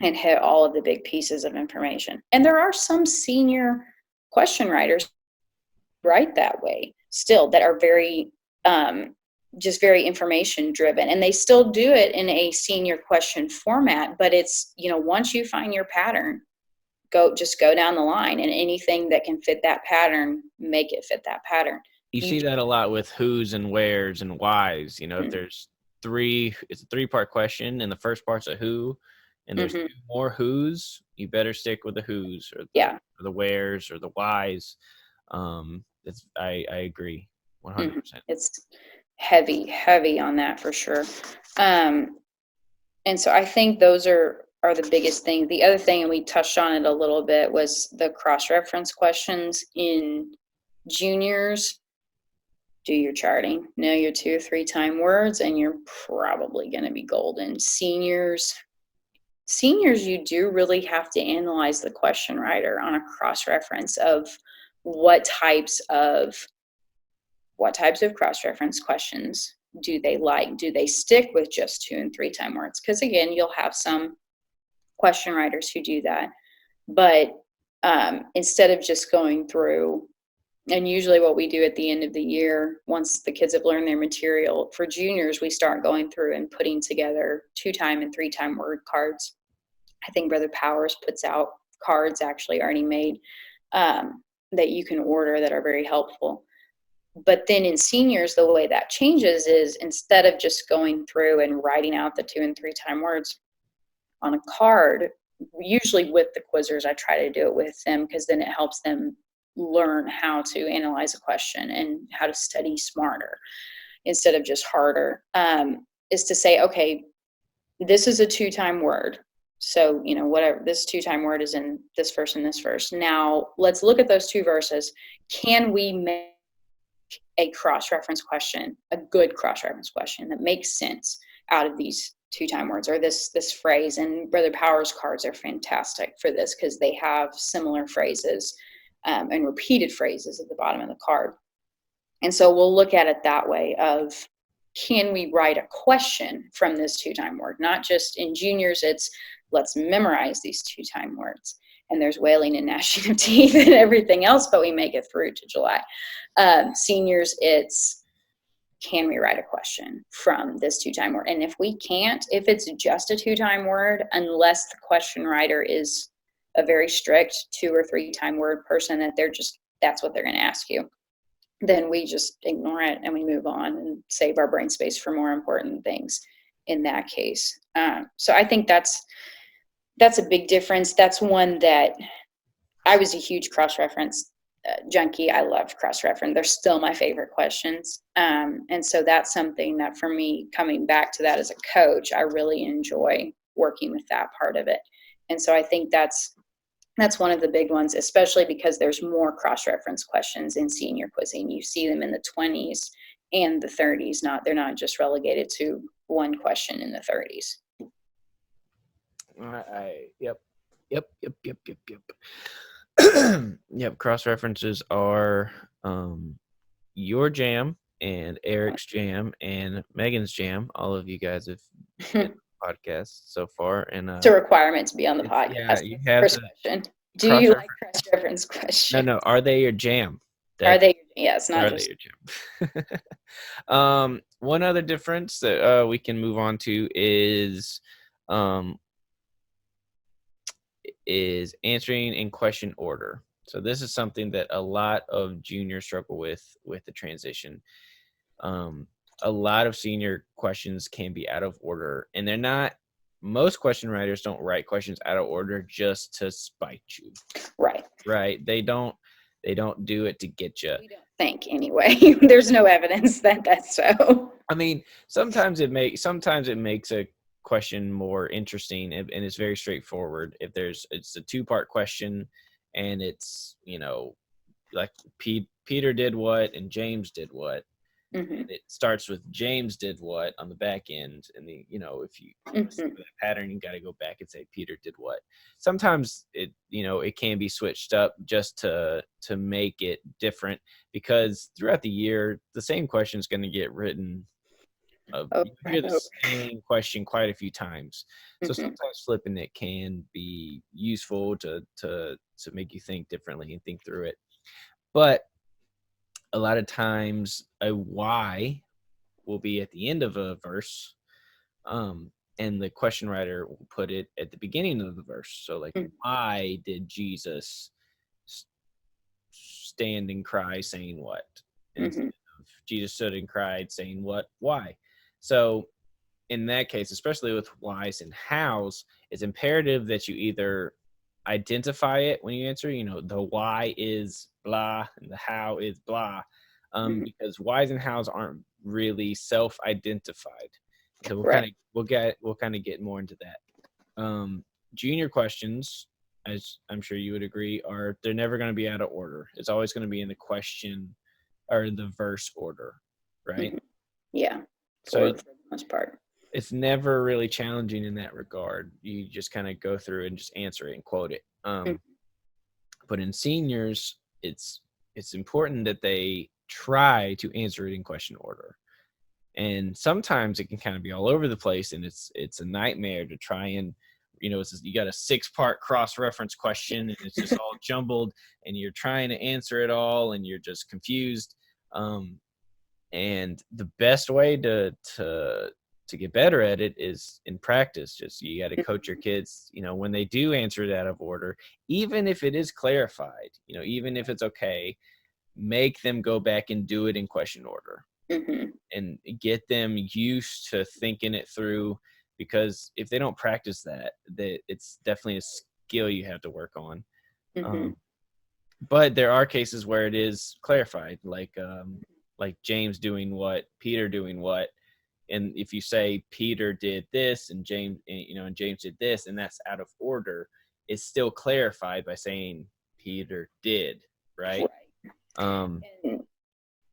and hit all of the big pieces of information. And there are some senior question writers write that way still that are very just very information driven, and they still do it in a senior question format, but it's once you find your pattern, go down the line, and anything that can fit that pattern, make it fit that pattern. You see that a lot with who's and where's and why's. If there's it's a 3-part question and the first part's a who, and there's 2 more who's, you better stick with the who's or the where's or the why's. I agree 100%. It's heavy on that for sure. And so I think those are are the biggest thing. The other thing, and we touched on it a little bit, was the cross-reference questions in juniors. Do your charting, know your 2 or 3 time words, and you're probably going to be golden. Seniors, you do really have to analyze the question writer on a cross-reference of what types of cross-reference questions do they like? Do they stick with just 2 and 3 time words? Because again, you'll have some question writers who do that, but instead of just going through, and usually what we do at the end of the year, once the kids have learned their material, for juniors, we start going through and putting together 2 time and 3 time word cards. I think Brother Powers puts out cards actually already made that you can order that are very helpful. But then in seniors, the way that changes is instead of just going through and writing out the 2 and 3 time words on a card, usually with the quizzers, I try to do it with them because then it helps them learn how to analyze a question and how to study smarter instead of just harder, is to say, okay, this is a 2 time word. So, whatever, this 2 time word is in this verse and this verse. Now, let's look at those 2 verses. Can we make a cross-reference question, a good cross-reference question that makes sense out of these 2 time words or this phrase? And Brother Powers cards are fantastic for this because they have similar phrases and repeated phrases at the bottom of the card. And so we'll look at it that way of, can we write a question from this 2 time word? Not just in juniors, it's let's memorize these 2 time words. And there's wailing and gnashing of teeth and everything else, but we make it through to July. Seniors, it's, can we write a question from this 2 time word? And if we can't, if it's just a 2 time word, unless the question writer is a very strict 2 or 3 time word person that that's what they're going to ask you, then we just ignore it and we move on and save our brain space for more important things in that case. So I think that's a big difference. That's one that I was a huge cross-reference junkie. I loved cross-reference. They're still my favorite questions. And so that's something that for me, coming back to that as a coach, I really enjoy working with that part of it. And so I think that's one of the big ones, especially because there's more cross-reference questions in senior quizzing. You see them in the 20s and the 30s. They're not just relegated to one question in the 30s. Yep. Yep. Cross references are your jam and Eric's jam and Megan's jam. All of you guys have been on the podcast so far, and it's a requirement to be on the podcast. Yeah, you have first question. Do you like cross-reference questions? No. Are they your jam? Are they? Yes, not just your jam. One other difference that we can move on to is answering in question order. So this is something that a lot of juniors struggle with the transition. A lot of senior questions can be out of order, and they're not. Most question writers don't write questions out of order just to spite you. Right. They don't do it to get you. We don't think anyway. There's no evidence that that's so. I mean, sometimes it makes a question more interesting, and it's very straightforward. If it's a 2-part question, and it's like Peter did what and James did what, and it starts with James did what on the back end, and if you see that pattern, you got to go back and say Peter did what. Sometimes it can be switched up just to make it different, because throughout the year the same question is going to get written. You hear the same question quite a few times, so sometimes flipping it can be useful to make you think differently and think through it. But a lot of times a why will be at the end of a verse, and the question writer will put it at the beginning of the verse. So like, why did Jesus stand and cry saying what? Instead of Jesus stood and cried saying what? Why? So in that case, especially with whys and hows, it's imperative that you either identify it when you answer. The why is blah and the how is blah, because whys and hows aren't really self-identified. So we'll kind of get more into that. junior questions, as I'm sure you would agree, they're never going to be out of order. It's always going to be in the question or the verse order, right? Mm-hmm. Yeah, So for the most part. it's never really challenging in that regard. You just kind of go through and just answer it and quote it. But in seniors, it's important that they try to answer it in question order. And sometimes it can kind of be all over the place, and it's a nightmare to try and, you got a 6-part cross-reference question, and it's just all jumbled, and you're trying to answer it all, and you're just confused. And the best way to get better at it is in practice. Just you got to coach your kids, when they do answer it out of order, even if it is clarified, even if it's okay, make them go back and do it in question order. And get them used to thinking it through, because if they don't practice that it's definitely a skill you have to work on. But there are cases where it is clarified, like James doing what, Peter doing what. And if you say Peter did this and James, and James did this, and that's out of order, it's still clarified by saying Peter did, right?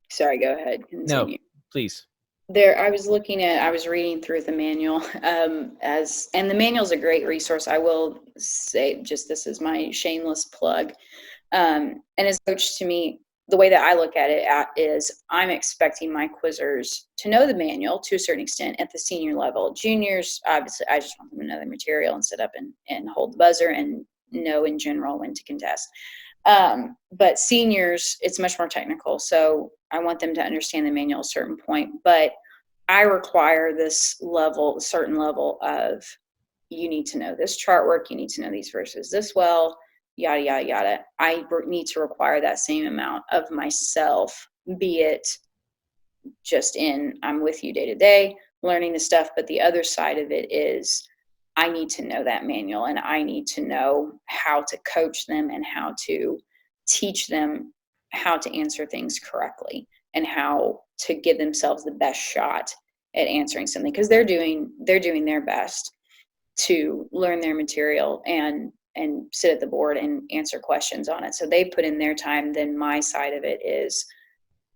Sorry, go ahead. No, please. I was reading through the manual, and the manual's a great resource. I will say, just this is my shameless plug. And as a coach, to me, the way that I look at it is I'm expecting my quizzers to know the manual to a certain extent at the senior level. Juniors, obviously, I just want them to know the material and sit up and hold the buzzer and know in general when to contest. But seniors, it's much more technical. So I want them to understand the manual at a certain point. But I require this certain level of, you need to know this chart work, you need to know these verses this well, yada, yada, yada. I need to require that same amount of myself, be it just I'm with you day to day, learning the stuff. But the other side of it is I need to know that manual, and I need to know how to coach them and how to teach them how to answer things correctly and how to give themselves the best shot at answering something, because they're doing their best to learn their material and sit at the board and answer questions on it. So they put in their time. Then my side of it is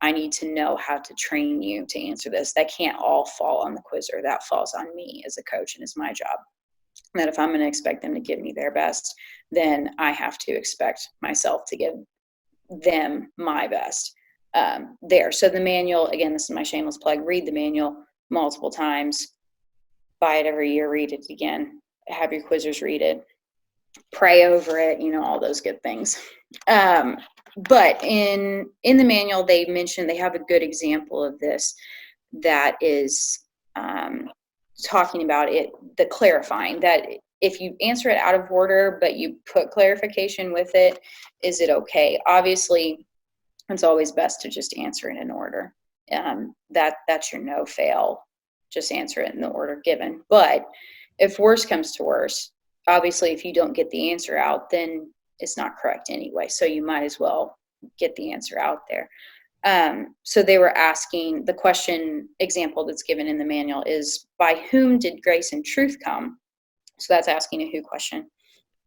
I need to know how to train you to answer this. That can't all fall on the quizzer. That falls on me as a coach, and it's my job. That if I'm going to expect them to give me their best, then I have to expect myself to give them my best there. So the manual, again, this is my shameless plug, read the manual multiple times, buy it every year, read it again, have your quizzers read it, pray over it, all those good things. But in the manual, they mentioned they have a good example of this that is talking about it, the clarifying, that if you answer it out of order, but you put clarification with it, is it okay? Obviously, it's always best to just answer it in order. That's your no fail. Just answer it in the order given. But if worse comes to worse, obviously, if you don't get the answer out, then it's not correct anyway. So you might as well get the answer out there. So they were asking, the question example that's given in the manual is, by whom did grace and truth come? So that's asking a who question.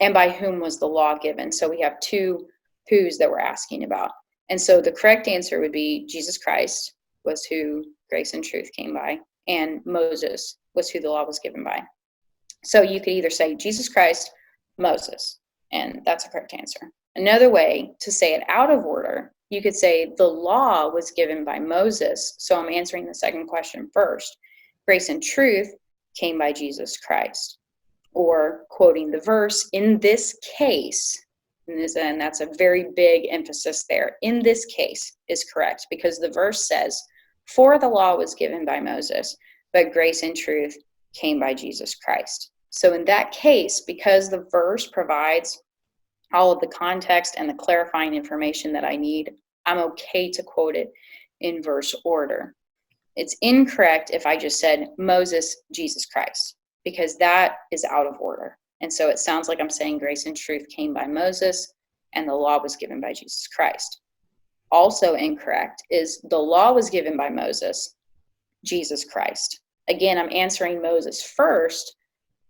And by whom was the law given? So we have two who's that we're asking about. And so the correct answer would be Jesus Christ was who grace and truth came by, and Moses was who the law was given by. So you could either say Jesus Christ, Moses, and that's a correct answer. Another way to say it out of order, you could say the law was given by Moses. So I'm answering the second question first. Grace and truth came by Jesus Christ. Or quoting the verse, in this case, and that's a very big emphasis there, in this case is correct, because the verse says, for the law was given by Moses, but grace and truth came by Jesus Christ. So in that case, because the verse provides all of the context and the clarifying information that I need, I'm okay to quote it in verse order. It's incorrect if I just said Moses, Jesus Christ, because that is out of order. And so it sounds like I'm saying grace and truth came by Moses and the law was given by Jesus Christ. Also incorrect is the law was given by Moses, Jesus Christ. Again, I'm answering Moses first,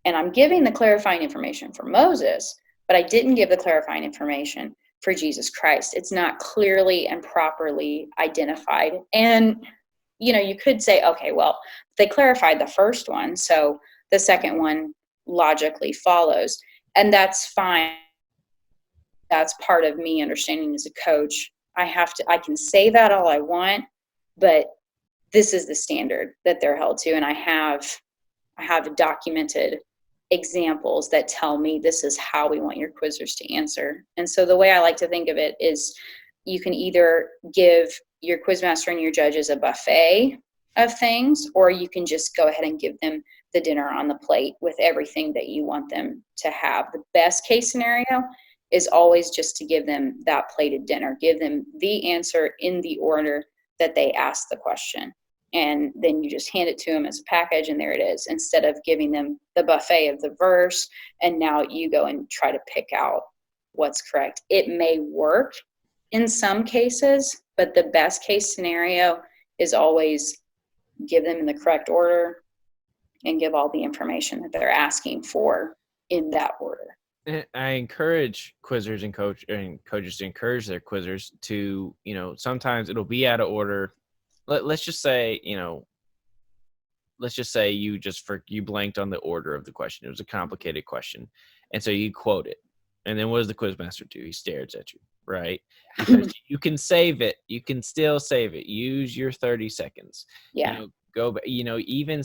And I'm giving the clarifying information for Moses, but I didn't give the clarifying information for Jesus Christ. It's not clearly and properly identified. And, you could say, okay, well, they clarified the first one, so the second one logically follows. And that's fine. That's part of me understanding as a coach. I can say that all I want, but this is the standard that they're held to. And I have documented examples that tell me this is how we want your quizzers to answer. And so the way I like to think of it is you can either give your quizmaster and your judges a buffet of things, or you can just go ahead and give them the dinner on the plate with everything that you want them to have. The best case scenario is always just to give them that plated dinner, give them the answer in the order that they asked the question. And then you just hand it to them as a package, and there it is, instead of giving them the buffet of the verse, and now you go and try to pick out what's correct. It may work in some cases, but the best case scenario is always give them in the correct order and give all the information that they're asking for in that order. I encourage quizzers and coaches to encourage their quizzers to, sometimes it'll be out of order. Let's just say, you blanked on the order of the question. It was a complicated question. And so you quote it. And then what does the quizmaster do? He stares at you, right? Because you can save it. You can still save it. Use your 30 seconds. Yeah. Go back, even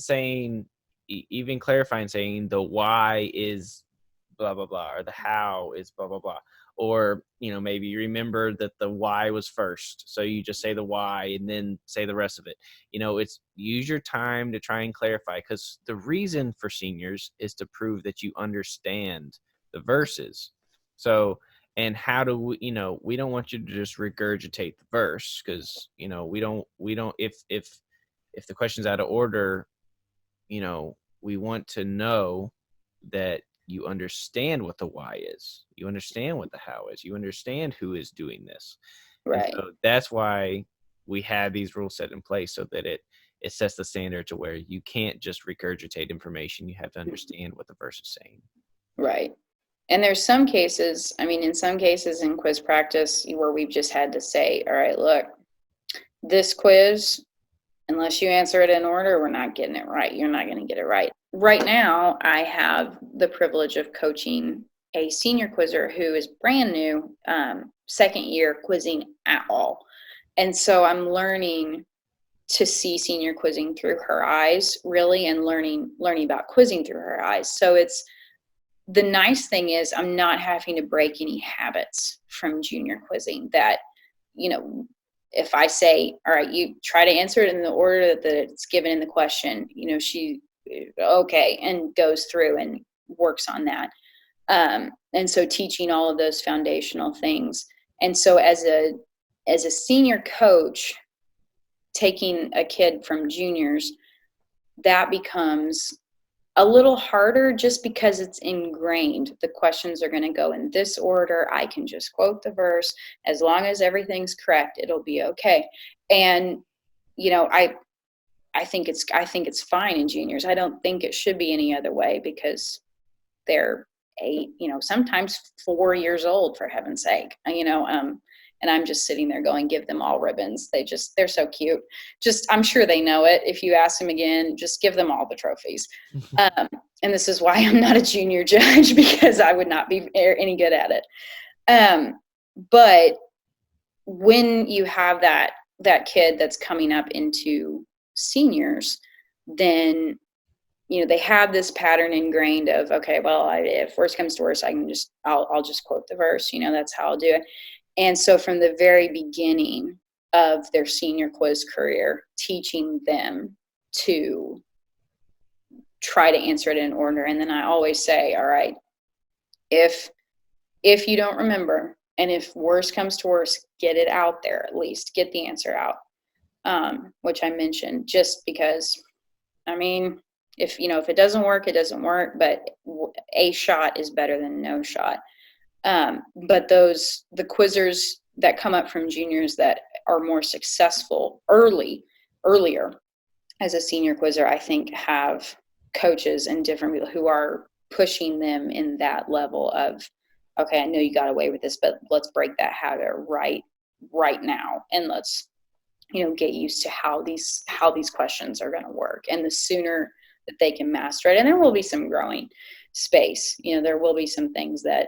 clarifying, saying the why is blah, blah, blah, or the how is blah, blah, blah. Or, maybe you remember that the why was first. So you just say the why and then say the rest of it. It's use your time to try and clarify, because the reason for seniors is to prove that you understand the verses. So, and how do we don't want you to just regurgitate the verse, because, we don't, if the question's out of order, we want to know that you understand what the why is. You understand what the how is. You understand who is doing this. Right. And so that's why we have these rules set in place, so that it sets the standard to where you can't just regurgitate information. You have to understand what the verse is saying. Right. And there's some cases, in some cases in quiz practice where we've just had to say, all right, look, this quiz, unless you answer it in order, we're not getting it right. You're not going to get it right. Right now, I have the privilege of coaching a senior quizzer who is brand new, second year quizzing at all. And so I'm learning to see senior quizzing through her eyes, really, and learning about quizzing through her eyes. So the nice thing is I'm not having to break any habits from junior quizzing that, if I say, all right, you try to answer it in the order that it's given in the question, she, okay, and goes through and works on that. And so teaching all of those foundational things. And so as a senior coach, taking a kid from juniors, that becomes a little harder just because it's ingrained. The questions are going to go in this order. I can just quote the verse. As long as everything's correct, it'll be okay. And, I think it's fine in juniors. I don't think it should be any other way, because they're 8, sometimes 4 years old, for heaven's sake, and I'm just sitting there going, give them all ribbons. They're so cute. I'm sure they know it. If you ask them again, just give them all the trophies. And this is why I'm not a junior judge, because I would not be any good at it. But when you have that kid that's coming up into seniors, then, they have this pattern ingrained of, okay, well, if worse comes to worse, I'll just quote the verse, that's how I'll do it. And so from the very beginning of their senior quiz career, teaching them to try to answer it in order. And then I always say, all right, if you don't remember, and if worse comes to worse, get it out there, at least get the answer out, which I mentioned, just because, if it doesn't work, it doesn't work, but a shot is better than no shot. But the quizzers that come up from juniors that are more successful earlier as a senior quizzer, I think have coaches and different people who are pushing them in that level of, okay, I know you got away with this, but let's break that habit right now, and let's get used to how these questions are going to work. And the sooner that they can master it, and there will be some growing space, there will be some things that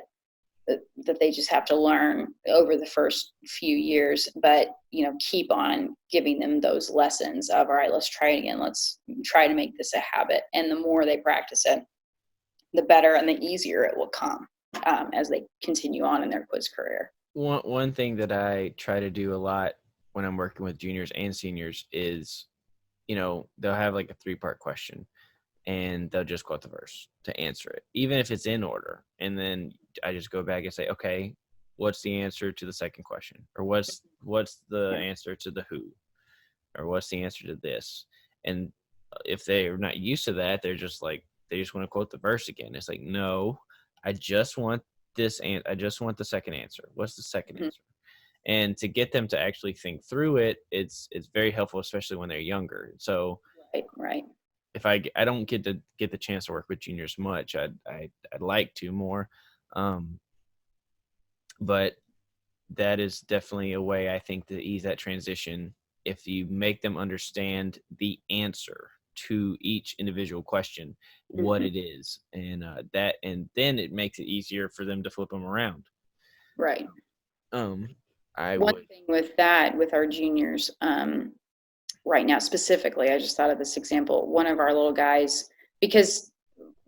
they just have to learn over the first few years, but keep on giving them those lessons of, all right, let's try it again, let's try to make this a habit. And the more they practice it, the better and the easier it will come as they continue on in their quiz career. One thing that I try to do a lot when I'm working with juniors and seniors is, they'll have like a 3-part question, and they'll just quote the verse to answer it, even if it's in order. And then I just go back and say, okay, what's the answer to the second question? Or what's the answer to the who? Or what's the answer to this? And if they're not used to that, they're just like, they just want to quote the verse again. It's like, no, I just want this, and I just want the second answer. What's the second answer? And to get them to actually think through it, it's very helpful, especially when they're younger. So right. if I don't get the chance to work with juniors much, I'd like to more, but that is definitely a way, I think, to ease that transition. If you make them understand the answer to each individual question, what it is, and then it makes it easier for them to flip them around. Right. One thing with that, with our juniors, right now specifically, I just thought of this example. One of our little guys, because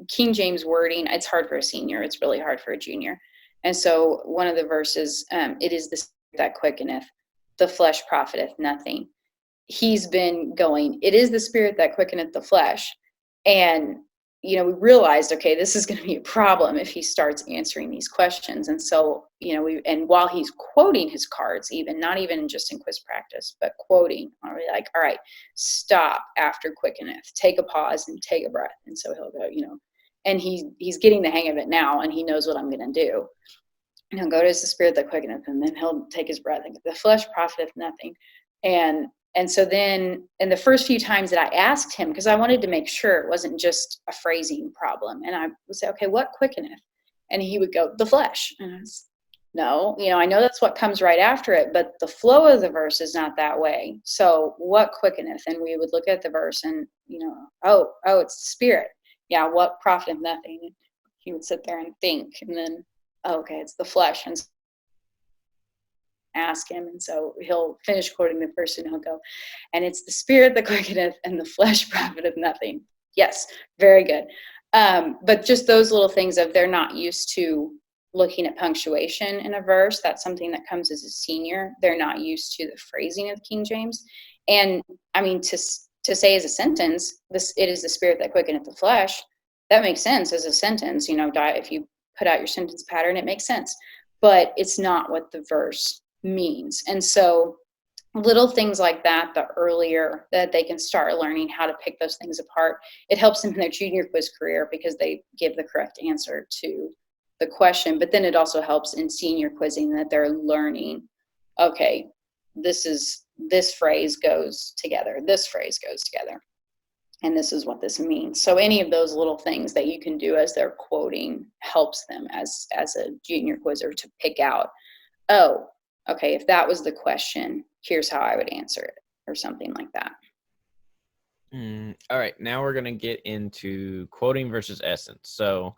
King James wording, it's hard for a senior, it's really hard for a junior. And so one of the verses, it is the spirit that quickeneth, the flesh profiteth nothing. He's been going, it is the spirit that quickeneth the flesh. And we realized, okay, this is going to be a problem if he starts answering these questions. And so, and while he's quoting his cards, even not even just in quiz practice, but quoting, are we like, all right, stop after quickeneth, take a pause and take a breath. And so he'll go, and he's getting the hang of it now, and he knows what I'm going to do. And he'll go to the spirit that quickeneth, and then he'll take his breath, and the flesh profiteth nothing. And so then in the first few times that I asked him, because I wanted to make sure it wasn't just a phrasing problem, and I would say, okay, what quickeneth? And he would go, the flesh. And I was, no, I know that's what comes right after it, but the flow of the verse is not that way. So what quickeneth? And we would look at the verse and, oh, it's the spirit. Yeah, what profiteth nothing? And he would sit there and think, and then, okay, it's the flesh. And ask him, and so he'll finish quoting the verse, and he'll go, and it's the spirit that quickeneth, and the flesh profiteth nothing. Yes, very good. But just those little things of, they're not used to looking at punctuation in a verse. That's something that comes as a senior. They're not used to the phrasing of King James. And I mean, to say as a sentence, it is the spirit that quickeneth the flesh, that makes sense as a sentence. If you put out your sentence pattern, it makes sense. But it's not what the verse means. And so little things like that, the earlier that they can start learning how to pick those things apart, it helps them in their junior quiz career, because they give the correct answer to the question. But then it also helps in senior quizzing, that they're learning, okay, this phrase goes together, this phrase goes together, and this is what this means. So any of those little things that you can do as they're quoting helps them as a junior quizzer to pick out, oh, okay, if that was the question, here's how I would answer it, or something like that. All right, now we're going to get into quoting versus essence. So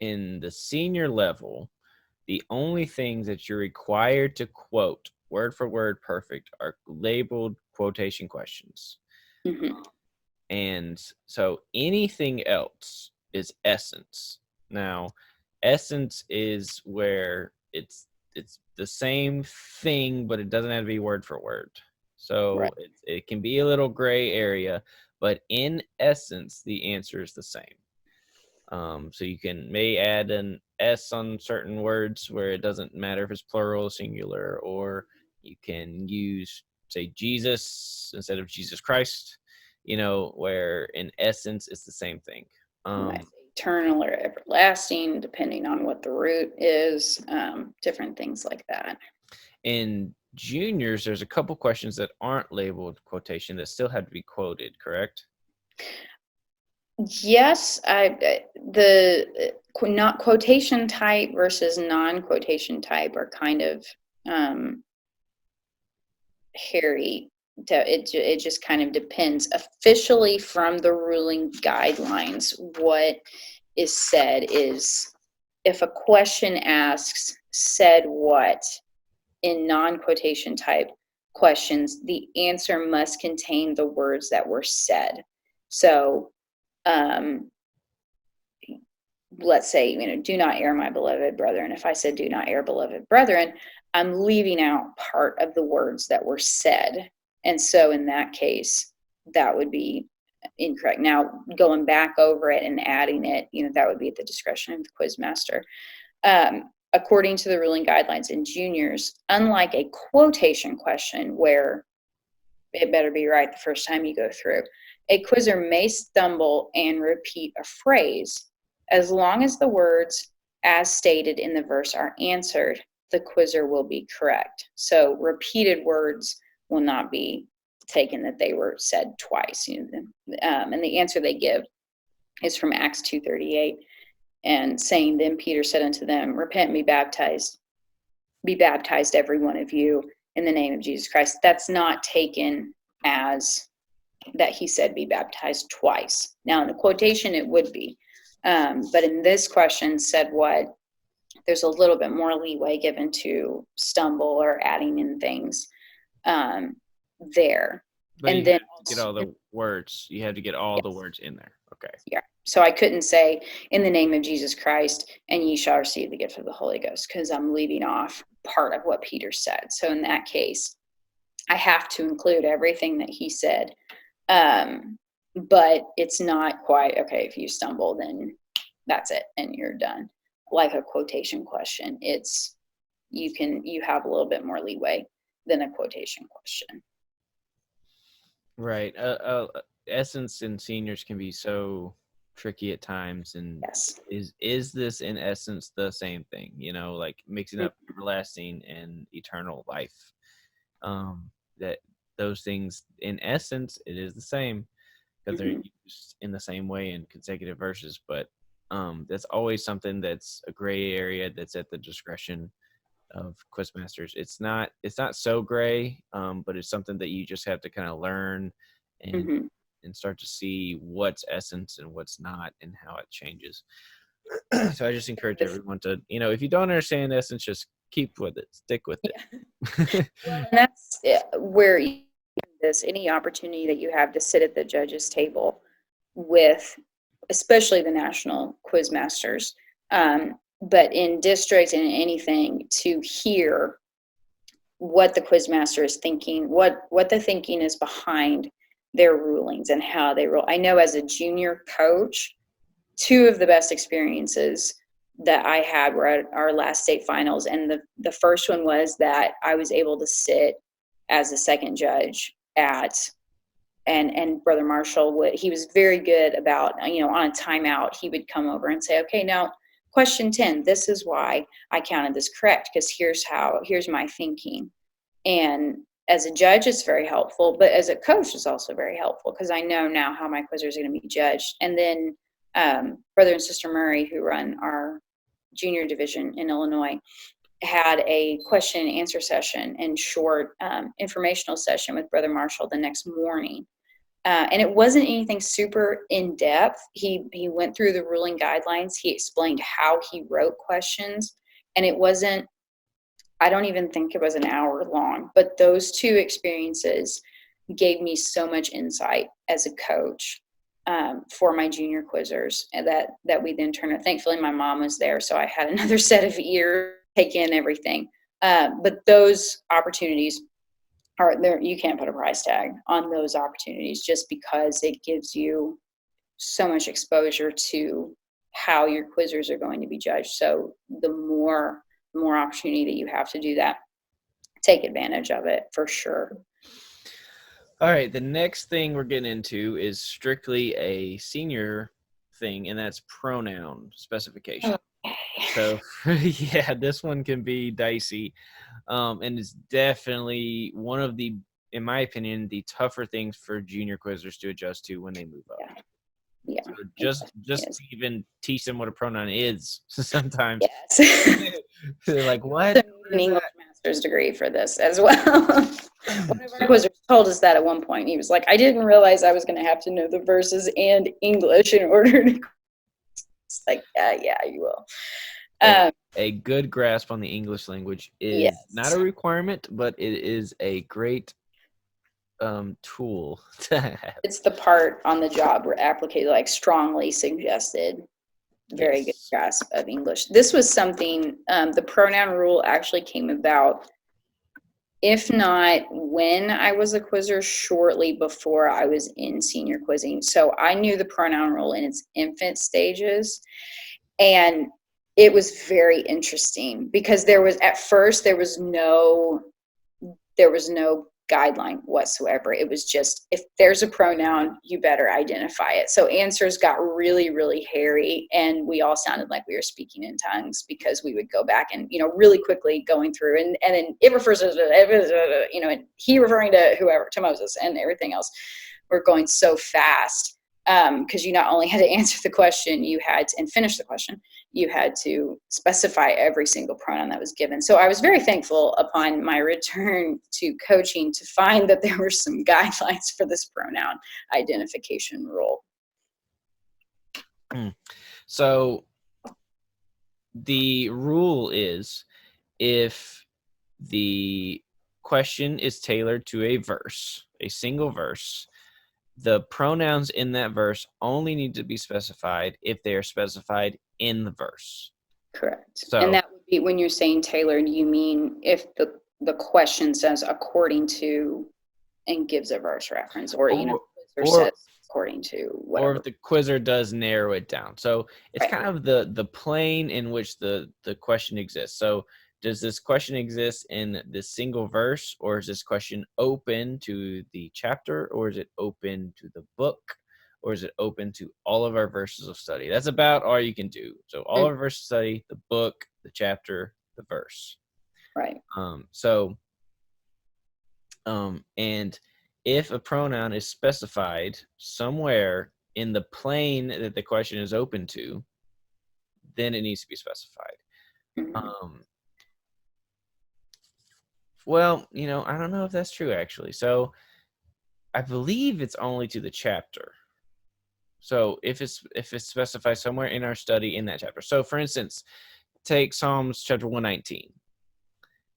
in the senior level, the only things that you're required to quote word for word perfect are labeled quotation questions. And so anything else is essence. Now, essence is where it's the same thing, but it doesn't have to be word for word. So Right. it can be a little gray area, but in essence, the answer is the same. So you may add an S on certain words where it doesn't matter if it's plural or singular, or you can use, say, Jesus instead of Jesus Christ, where in essence it's the same thing. Right. Eternal or everlasting, depending on what the root is, different things like that. In juniors, there's a couple questions that aren't labeled quotation that still have to be quoted, correct? Yes, not quotation type versus non-quotation type are kind of hairy. It just kind of depends. Officially, from the ruling guidelines, what is said is if a question asks "said what" in non-quotation type questions, the answer must contain the words that were said. So, um, let's say, do not err, my beloved brethren. If I said, do not err, beloved brethren, I'm leaving out part of the words that were said. And so in that case, that would be incorrect. Now, going back over it and adding it, that would be at the discretion of the quiz master. According to the ruling guidelines in juniors, unlike a quotation question where it better be right the first time you go through, a quizzer may stumble and repeat a phrase. As long as the words as stated in the verse are answered, the quizzer will be correct. So repeated words will not be taken that they were said twice. And the answer they give is from Acts 2:38, and saying, then Peter said unto them, repent and be baptized every one of you in the name of Jesus Christ. That's not taken as that he said be baptized twice. Now in the quotation it would be, but in this question, said what, there's a little bit more leeway given to stumble or adding in things there. But And you then have to get all the words. You have to get all the words in there. Okay. yeah. So I couldn't say in the name of Jesus Christ and ye shall receive the gift of the Holy Ghost, because I'm leaving off part of what Peter said. So in that case, I have to include everything that he said. But it's not quite okay. If you stumble, then that's it and you're done. Like a quotation question, you have a little bit more leeway than a quotation question. Right. Essence and seniors can be so tricky at times. And Yes. is this in essence the same thing? Like mixing up everlasting and eternal life. That those things in essence it is the same because they're used in the same way in consecutive verses. But that's always something that's a gray area that's at the discretion of quizmasters. It's not so gray, but it's something that you just have to kind of learn and Mm-hmm. and start to see what's essence and what's not and how it changes. So I just encourage everyone to, if you don't understand essence, just keep with it, stick with it. Well, and that's where this any opportunity that you have to sit at the judges table with, especially the national quiz masters, but in districts and anything, to hear what the quiz master is thinking, what the thinking is behind their rulings and how they rule. I know as a junior coach, two of the best experiences that I had were at our last state finals. And the first one was that I was able to sit as a second judge and Brother Marshall he was very good about, on a timeout, he would come over and say, okay, now question 10, this is why I counted this correct, because here's my thinking. And as a judge, it's very helpful, but as a coach, it's also very helpful because I know now how my quizzers are going to be judged. And then Brother and Sister Murray, who run our junior division in Illinois, had a question and answer session and short informational session with Brother Marshall the next morning. And it wasn't anything super in depth. He went through the ruling guidelines. He explained how he wrote questions, and it wasn't, I don't even think it was an hour long, but those two experiences gave me so much insight as a coach for my junior quizzers, and that we then turned. Thankfully, my mom was there, so I had another set of ears to take in everything. But those opportunities are there. You can't put a price tag on those opportunities just because it gives you so much exposure to how your quizzers are going to be judged. So the more opportunity that you have to do that, take advantage of it for sure. All right, the next thing we're getting into is strictly a senior thing, and that's pronoun specification. Okay. So, yeah, this one can be dicey, and it's definitely one of the, in my opinion, the tougher things for junior quizzers to adjust to when they move up. Yeah. So It just definitely is. to even teach them what a pronoun is sometimes. Yes. They're like, So what? need What an is English that? master's degree for this as well. One of our So, quizzers told us that at one point. He was like, I didn't realize I was going to have to know the verses and English in order to. It's like, yeah, you will. a good grasp on the English language is not Yes. a requirement, but it is a great tool to have. It's the part on the job where applicated, like strongly suggested. Very good Yes. grasp of English. This was something, the pronoun rule actually came about, if not when I was a quizzer, shortly before I was in senior quizzing. So I knew the pronoun rule in its infant stages. And it was very interesting because at first there was no guideline whatsoever. It was just, if there's a pronoun, you better identify it. So answers got really, really hairy, and we all sounded like we were speaking in tongues because we would go back and, really quickly going through, and then it refers to, and he referring to whoever, to Moses, and everything else. We're going so fast because you not only had to answer the question, and finish the question, you had to specify every single pronoun that was given. So I was very thankful upon my return to coaching to find that there were some guidelines for this pronoun identification rule. So the rule is, if the question is tailored to a verse, a single verse, the pronouns in that verse only need to be specified if they are specified in the verse. Correct. And So, that would be, when you're saying tailored, you mean if the question says according to and gives a verse reference, or or says according to or whatever. if the quizzer does narrow it down. So it's Right. kind of the plane in which the question exists. So does this question exist in this single verse, or is this question open to the chapter, or is it open to the book, or is it open to all of our verses of study? That's about all you can do. So all of our verses of study, the book, the chapter, the verse. Right. And if a pronoun is specified somewhere in the plane that the question is open to, then it needs to be specified. Mm-hmm. Well, I don't know if that's true, actually. So I believe it's only to the chapter. So if it's specified somewhere in our study in that chapter. So for instance, take Psalms chapter 119.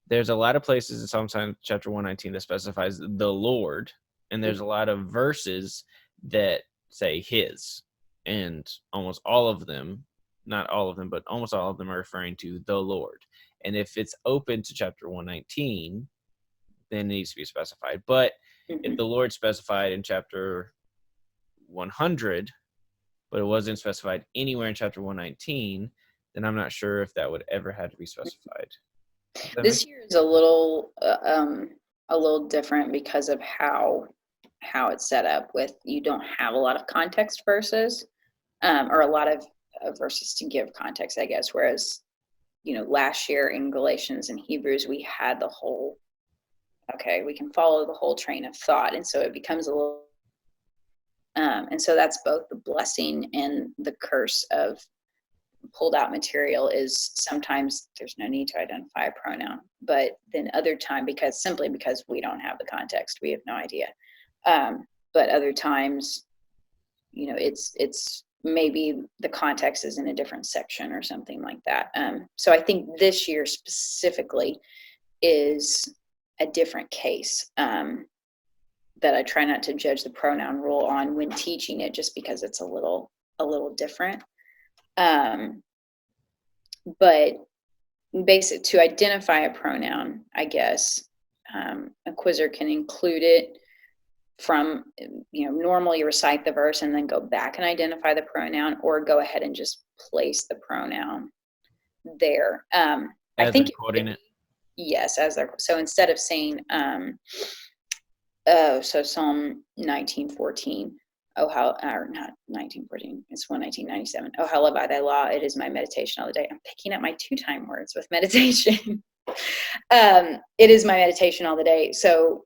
There's a lot of places in Psalms chapter 119 that specifies the Lord, and there's a lot of verses that say his, and almost all of them, not all of them, but almost all of them are referring to the Lord. And if it's open to chapter 119, then it needs to be specified. But if the Lord specified in chapter 100, but it wasn't specified anywhere in chapter 119, then I'm not sure if that would ever have to be specified. This year is a little different because of how it's set up. With, you don't have a lot of context verses, or a lot of verses to give context, I guess. Whereas, last year in Galatians and Hebrews, we had the whole. Okay, we can follow the whole train of thought, and so it becomes a little. And so that's both the blessing and the curse of pulled out material. Is sometimes there's no need to identify a pronoun, but then other time, simply because we don't have the context, we have no idea. But other times, it's maybe the context is in a different section or something like that. So I think this year specifically is a different case, that I try not to judge the pronoun rule on when teaching it, just because it's a little different. But basic, to identify a pronoun, I guess, a quizzer can include it from, normally recite the verse and then go back and identify the pronoun, or go ahead and just place the pronoun there. I think quoting it. Yes, so instead of saying, so Psalm 19:14. Oh, how, or not 19:14, it's 119:97. Oh, how love I thy law, it is my meditation all the day. I'm picking up my 2-time words with meditation. It is my meditation all the day. So,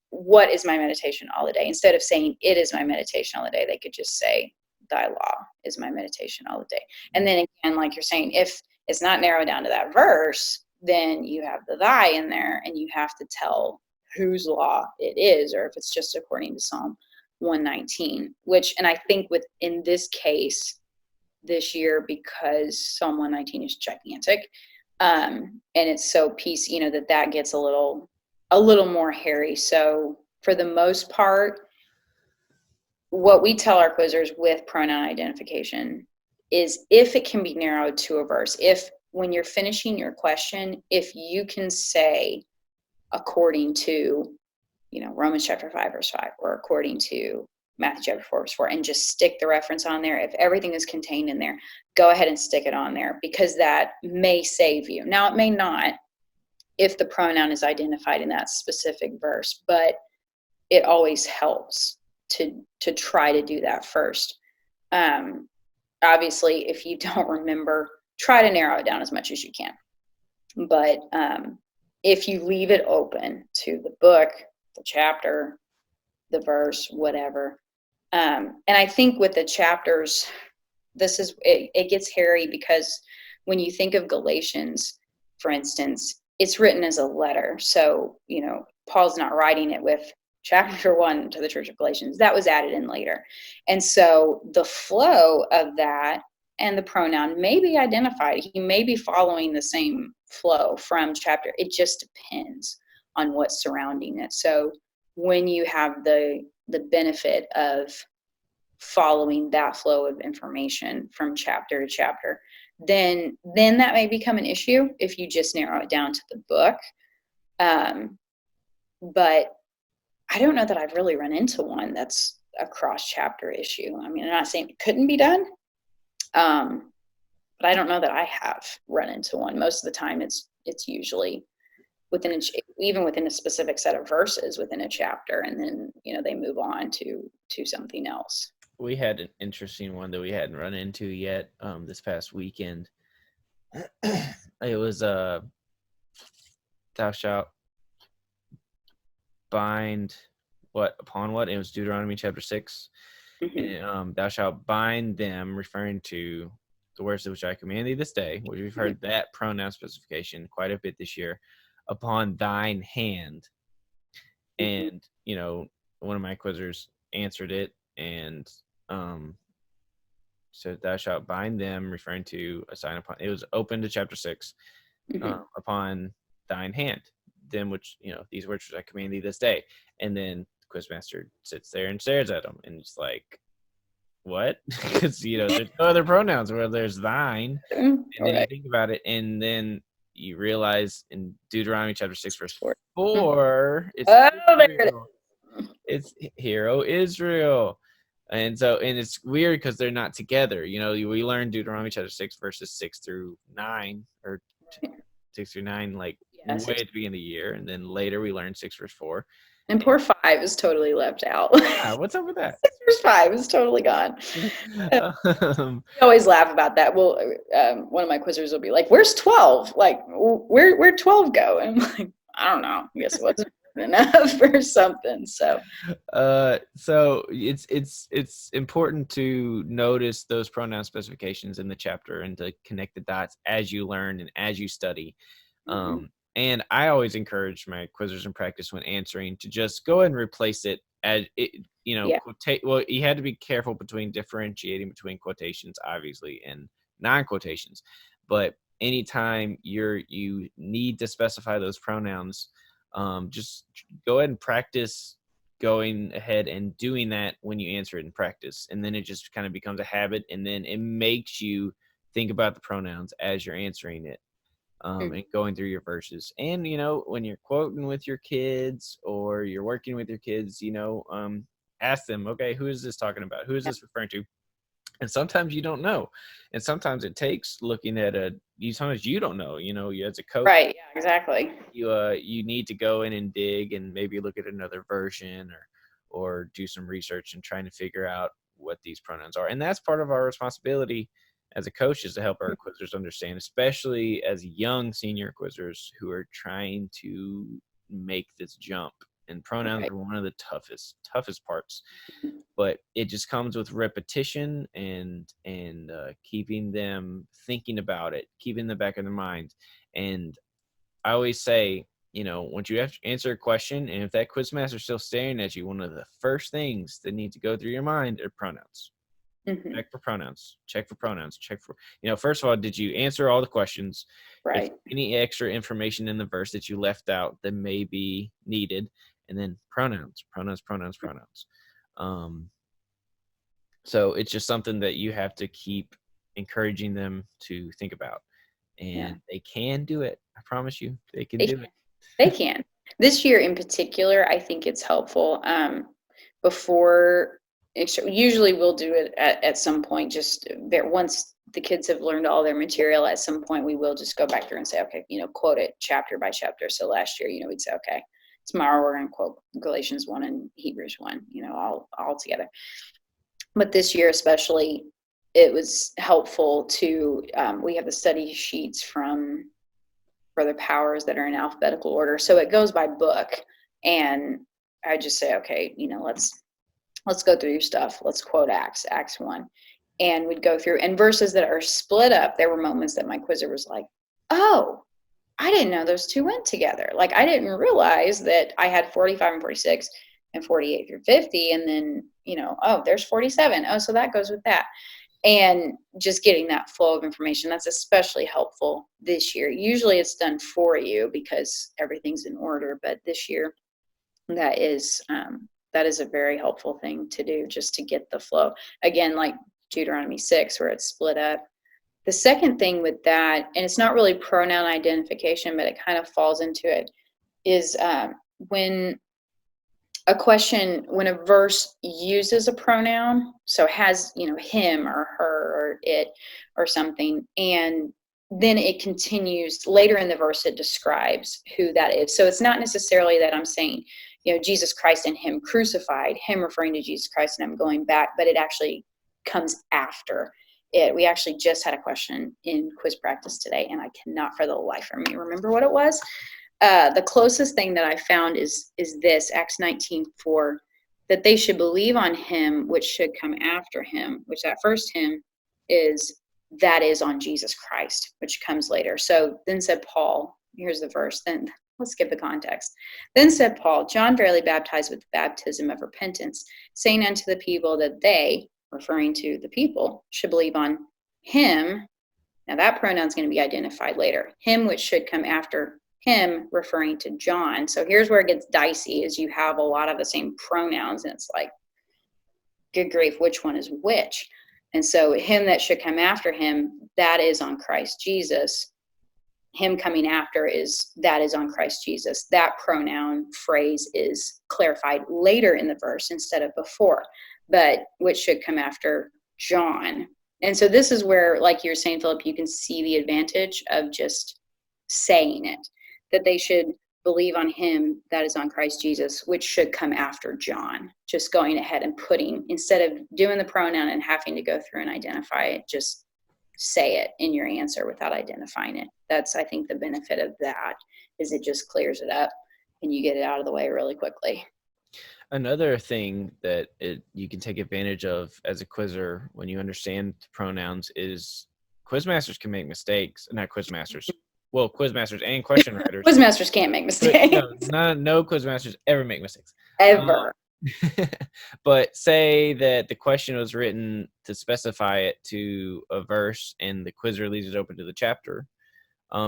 what is my meditation all the day? Instead of saying it is my meditation all the day, they could just say thy law is my meditation all the day. And then again, like you're saying, if it's not narrowed down to that verse, then you have the thy in there, and you have to tell whose law it is, or if it's just according to Psalm 119, which, and I think in this case this year, because Psalm 119 is gigantic, and it's so that gets a little more hairy. So for the most part, what we tell our quizzers with pronoun identification is, if it can be narrowed to a verse, if when you're finishing your question, if you can say according to, Romans chapter 5 verse 5, or according to Matthew chapter 4 verse 4, and just stick the reference on there. If everything is contained in there, go ahead and stick it on there, because that may save you. Now, it may not if the pronoun is identified in that specific verse, but it always helps to try to do that first. Obviously, if you don't remember, try to narrow it down as much as you can. But if you leave it open to the book, the chapter, the verse, whatever. And I think with the chapters, it gets hairy, because when you think of Galatians, for instance, it's written as a letter. So, Paul's not writing it with chapter 1 to the church of Galatians. That was added in later. And so the flow of that and the pronoun may be identified. He may be following the same flow from chapter. It just depends on what's surrounding it. So when you have the benefit of following that flow of information from chapter to chapter, then that may become an issue if you just narrow it down to the book. But I don't know that I've really run into one that's a cross-chapter issue. I mean, I'm not saying it couldn't be done, but I don't know that I have run into one. Most of the time, it's usually even within a specific set of verses within a chapter, and then they move on to something else. We had an interesting one that we hadn't run into yet this past weekend. It was thou shalt bind what upon what? It was Deuteronomy chapter 6. Mm-hmm. And, thou shalt bind them, referring to the words which I command thee this day, which we've heard that pronoun specification quite a bit this year, upon thine hand. And one of my quizzers answered it, and so thou shalt bind them, referring to a sign upon. It was open to chapter 6, upon thine hand, them which these words which I command thee this day. And then the quizmaster sits there and stares at them, and it's like, what? Because there's no other pronouns where there's thine, and then you think about it, and then you realize in Deuteronomy chapter 6 verse 4, it's Israel. It's hear, O Israel. And it's weird because they're not together. We learned Deuteronomy chapter 6 verses 6 through 9, or 6 through 9, like way at the beginning of the year, and then later we learned 6 verse 4. And poor 5 is totally left out. Yeah, what's up with that? 6 verse 5 is totally gone. We always laugh about that. Well, one of my quizzers will be like, "Where's 12? Like, where'd 12 go?" And I'm like, "I don't know. I guess it wasn't enough or something." So it's important to notice those pronoun specifications in the chapter and to connect the dots as you learn and as you study. And I always encourage my quizzers in practice when answering to just go ahead and replace it as it, well, you had to be careful between differentiating between quotations, obviously, and non-quotations. But anytime you need to specify those pronouns, just go ahead and practice going ahead and doing that when you answer it in practice. And then it just kind of becomes a habit, and then it makes you think about the pronouns as you're answering it. And going through your verses. And, when you're quoting with your kids or you're working with your kids, ask them, okay, who is this talking about? Who is this referring to? And sometimes you don't know. And sometimes it takes looking at sometimes you don't know, you as a coach. Right, yeah, exactly. You need to go in and dig and maybe look at another version or do some research and trying to figure out what these pronouns are. And that's part of our responsibility as a coach, is to help our quizzers understand, especially as young senior quizzers who are trying to make this jump and pronouns Right. are one of the toughest parts. But it just comes with repetition and keeping them thinking about it, keeping in the back of their mind. And I always say, once you have to answer a question, and if that quizmaster's still staring at you, one of the first things that need to go through your mind are pronouns. Mm-hmm. Check for pronouns. Check for pronouns. Check for, first of all, did you answer all the questions? If Right. any extra information in the verse that you left out that may be needed, and then pronouns. So it's just something that you have to keep encouraging them to think about. Yeah. And they can do it. I promise you, they can They do can. it. They can. This year in particular, I think it's helpful. Before, usually we'll do it at some point, just there, once the kids have learned all their material, at some point we will just go back through and say, okay, quote it chapter by chapter. So last year, we'd say, okay, tomorrow we're going to quote Galatians 1 and Hebrews 1, all together. But this year especially, it was helpful to, we have the study sheets from Brother Powers that are in alphabetical order. So it goes by book. And I just say, okay, let's go through your stuff. Let's quote Acts 1. And we'd go through, and verses that are split up, there were moments that my quizzer was like, oh, I didn't know those two went together. Like, I didn't realize that I had 45 and 46 and 48 through 50. And then, oh, there's 47. Oh, so that goes with that. And just getting that flow of information, that's especially helpful this year. Usually it's done for you because everything's in order, but this year that is a very helpful thing to do, just to get the flow. Again, like Deuteronomy 6, where it's split up. The second thing with that, and it's not really pronoun identification, but it kind of falls into it, is when when a verse uses a pronoun, so has, him or her or it or something, and then it continues later in the verse, it describes who that is. So it's not necessarily that I'm saying, Jesus Christ and him crucified, him referring to Jesus Christ and I'm going back, but it actually comes after it. We actually just had a question in quiz practice today, and I cannot for the life of me remember what it was. The closest thing that I found is this, Acts 19:4, that they should believe on him which should come after him, which that first him that is on Jesus Christ, which comes later. So then said Paul, here's the verse, then let's give the context. Then said Paul, John verily baptized with the baptism of repentance, saying unto the people that they, referring to the people, should believe on him. Now that pronoun is going to be identified later. Him which should come after him, referring to John. So here's where it gets dicey, is you have a lot of the same pronouns and it's like, good grief, which one is which? And so him that should come after him, that is on Christ Jesus. Him coming after that is on Christ Jesus. That pronoun phrase is clarified later in the verse instead of before, but which should come after John. And so this is where, like you were saying, Philip, you can see the advantage of just saying it, that they should believe on him that is on Christ Jesus, which should come after John. Just going ahead and putting, instead of doing the pronoun and having to go through and identify it, just say it in your answer without identifying it. That's, I think, the benefit of that, is it just clears it up and you get it out of the way really quickly. Another thing that you can take advantage of as a quizzer when you understand pronouns is quizmasters can make mistakes. Not quizmasters. Well, quizmasters and question writers. Quizmasters can't make mistakes. No quizmasters ever make mistakes. Ever. But say that the question was written to specify it to a verse and the quizzer leaves it open to the chapter.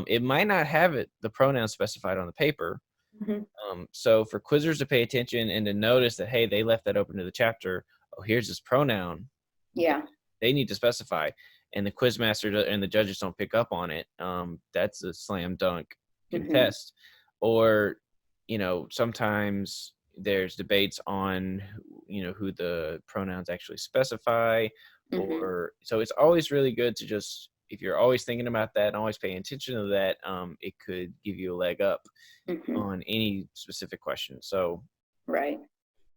It might not have the pronoun specified on the paper. Mm-hmm. So for quizzers to pay attention and to notice that, hey, they left that open to the chapter. Oh, here's this pronoun. Yeah. They need to specify. And the quizmaster and the judges don't pick up on it. That's a slam dunk contest. Mm-hmm. Or, sometimes there's debates on, who the pronouns actually specify. Mm-hmm. Or so it's always really good to just, if you're always thinking about that and always paying attention to that, it could give you a leg up. Mm-hmm. on any specific question. So right.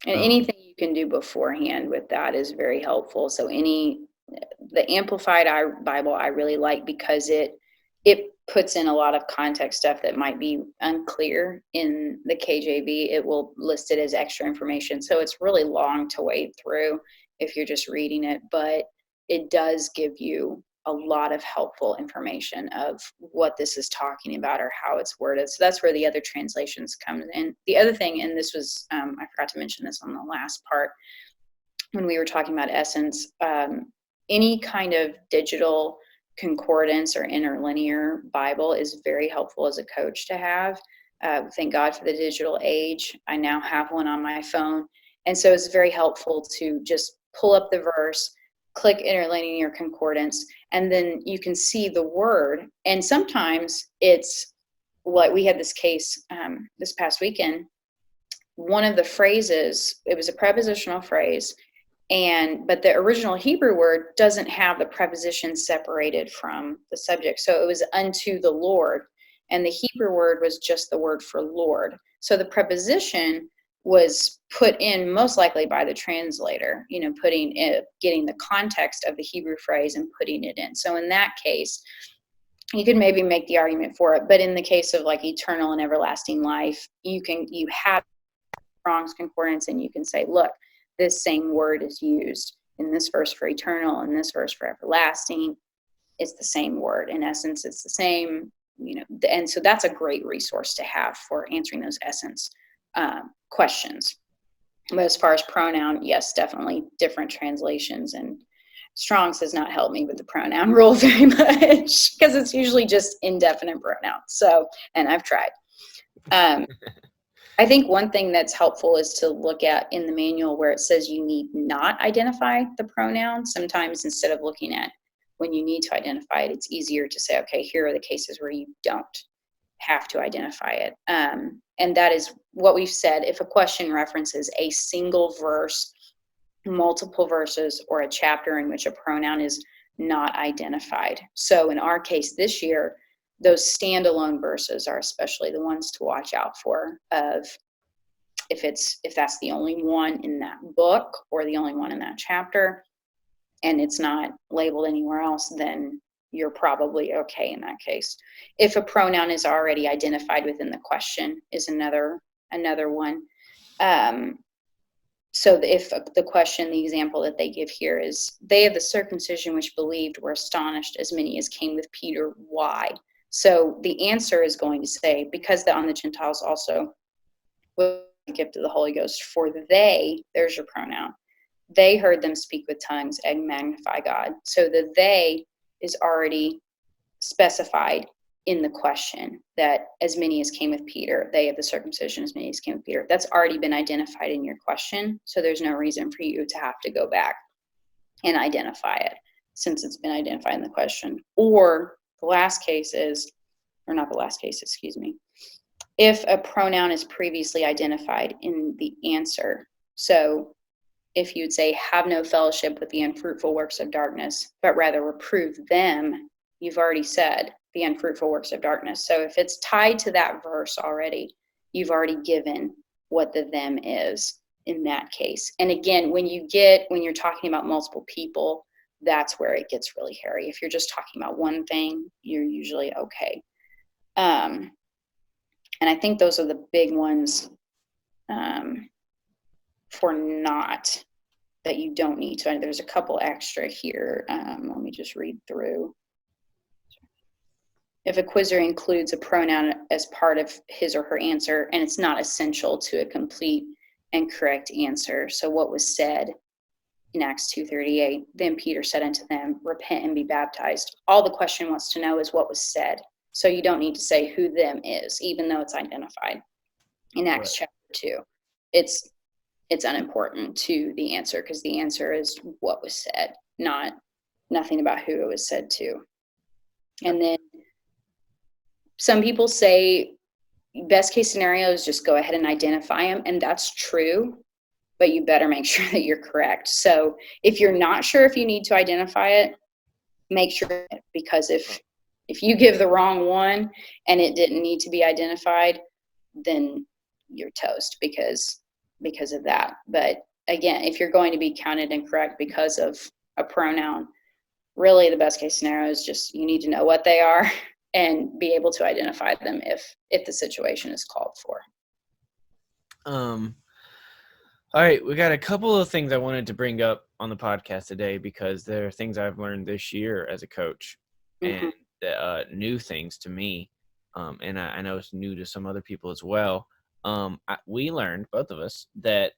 And anything you can do beforehand with that is very helpful. So the Amplified Bible I really like, because it it puts in a lot of context stuff that might be unclear in the KJV. It will list it as extra information. So it's really long to wade through if you're just reading it, but it does give you a lot of helpful information of what this is talking about or how it's worded. So that's where the other translations come in. The other thing, and this was, I forgot to mention this on the last part, when we were talking about essence, any kind of digital concordance or interlinear Bible is very helpful as a coach to have. Thank God for the digital age. I now have one on my phone. And so it's very helpful to just pull up the verse, click interlinear concordance, and then you can see the word. And sometimes it's like we had this case this past weekend. One of the phrases, it was a prepositional phrase, but the original Hebrew word doesn't have the preposition separated from the subject. So it was unto the Lord, and the Hebrew word was just the word for Lord. So the preposition was put in most likely by the translator, getting the context of the Hebrew phrase and putting it in. So in that case, you could maybe make the argument for it, but in the case of like eternal and everlasting life, you have Strong's concordance, and you can say, look, this same word is used in this verse for eternal and this verse for everlasting. It's the same word. In essence, it's the same, and so that's a great resource to have for answering those essence questions. But as far as pronoun, yes, definitely different translations, and Strong's does not help me with the pronoun rule very much because it's usually just indefinite pronouns. So, and I've tried. I think one thing that's helpful is to look at in the manual where it says you need not identify the pronoun. Sometimes instead of looking at when you need to identify it, it's easier to say, okay, here are the cases where you don't have to identify it. And that is what we've said. If a question references a single verse, multiple verses, or a chapter in which a pronoun is not identified. So in our case this year, those standalone verses are especially the ones to watch out for, of if that's the only one in that book or the only one in that chapter and it's not labeled anywhere else, then you're probably okay in that case. If a pronoun is already identified within the question is another one. So if the question, the example that they give here is, they of the circumcision which believed were astonished, as many as came with Peter. Why? So the answer is going to say, because on the Gentiles also will the gift of the Holy Ghost, for they, there's your pronoun, they heard them speak with tongues and magnify God. So the they is already specified in the question, that as many as came with Peter, they of the circumcision, as many as came with Peter. That's already been identified in your question. So there's no reason for you to have to go back and identify it since it's been identified in the question. Or the last case is, or not the last case, excuse me, if a pronoun is previously identified in the answer. So if you'd say, have no fellowship with the unfruitful works of darkness, but rather reprove them, you've already said the unfruitful works of darkness. So if it's tied to that verse already, you've already given what the them is in that case. And again, when you're talking about multiple people, that's where it gets really hairy. If you're just talking about one thing, you're usually okay. And I think those are the big ones for not, that you don't need to. There's a couple extra here. Let me just read through. If a quizzer includes a pronoun as part of his or her answer, and it's not essential to a complete and correct answer. So what was said in Acts 2:38, then Peter said unto them, repent and be baptized. All the question wants to know is what was said. So you don't need to say who them is, even though it's identified in Acts chapter 2. It's unimportant to the answer, because the answer is what was said, nothing about who it was said to. And then some people say best case scenario is just go ahead and identify them, and that's true, but you better make sure that you're correct. So if you're not sure if you need to identify it, make sure, because if you give the wrong one and it didn't need to be identified, then you're toast because of that. But again, if you're going to be counted incorrect because of a pronoun, really the best case scenario is just you need to know what they are and be able to identify them if the situation is called for. All right, we got a couple of things I wanted to bring up on the podcast today because there are things I've learned this year as a coach, and new things to me, and I know it's new to some other people as well. We learned, both of us, that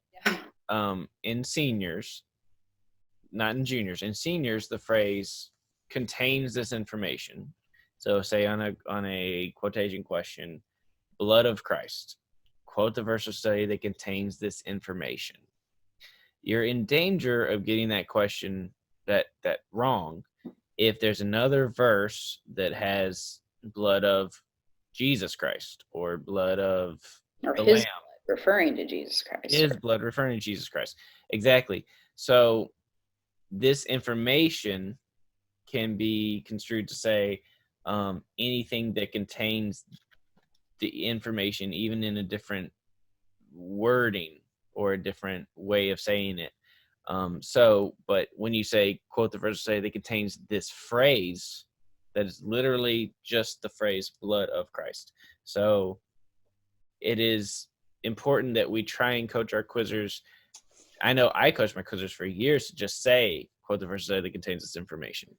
in seniors, not in juniors, in seniors, the phrase contains this information. So, say on a quotation question, "Blood of Christ." Quote the verse of study that contains this information. You're in danger of getting that question that wrong if there's another verse that has blood of Jesus Christ or blood of Or the his Lamb. blood referring to Jesus Christ. His blood referring to Jesus Christ. Exactly. So this information can be construed to say anything that contains the information, even in a different wording or a different way of saying it. But when you say, quote the verse, say that contains this phrase, that is literally just the phrase blood of Christ. So it is important that we try and coach our quizzers. I know I coached my quizzers for years to just say, quote the verse that contains this information.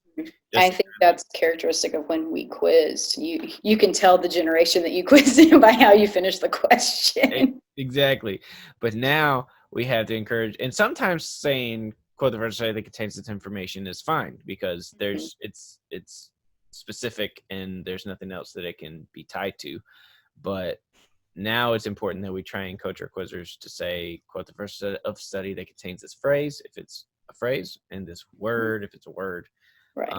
I think that's characteristic of when we quiz. You can tell the generation that you quizzed by how you finish the question. Exactly. But now we have to encourage, and sometimes saying quote the verse that contains this information is fine because it's specific and there's nothing else that it can be tied to. But now it's important that we try and coach our quizzers to say, quote the verse of study that contains this phrase, if it's a phrase, and this word, if it's a word. Right.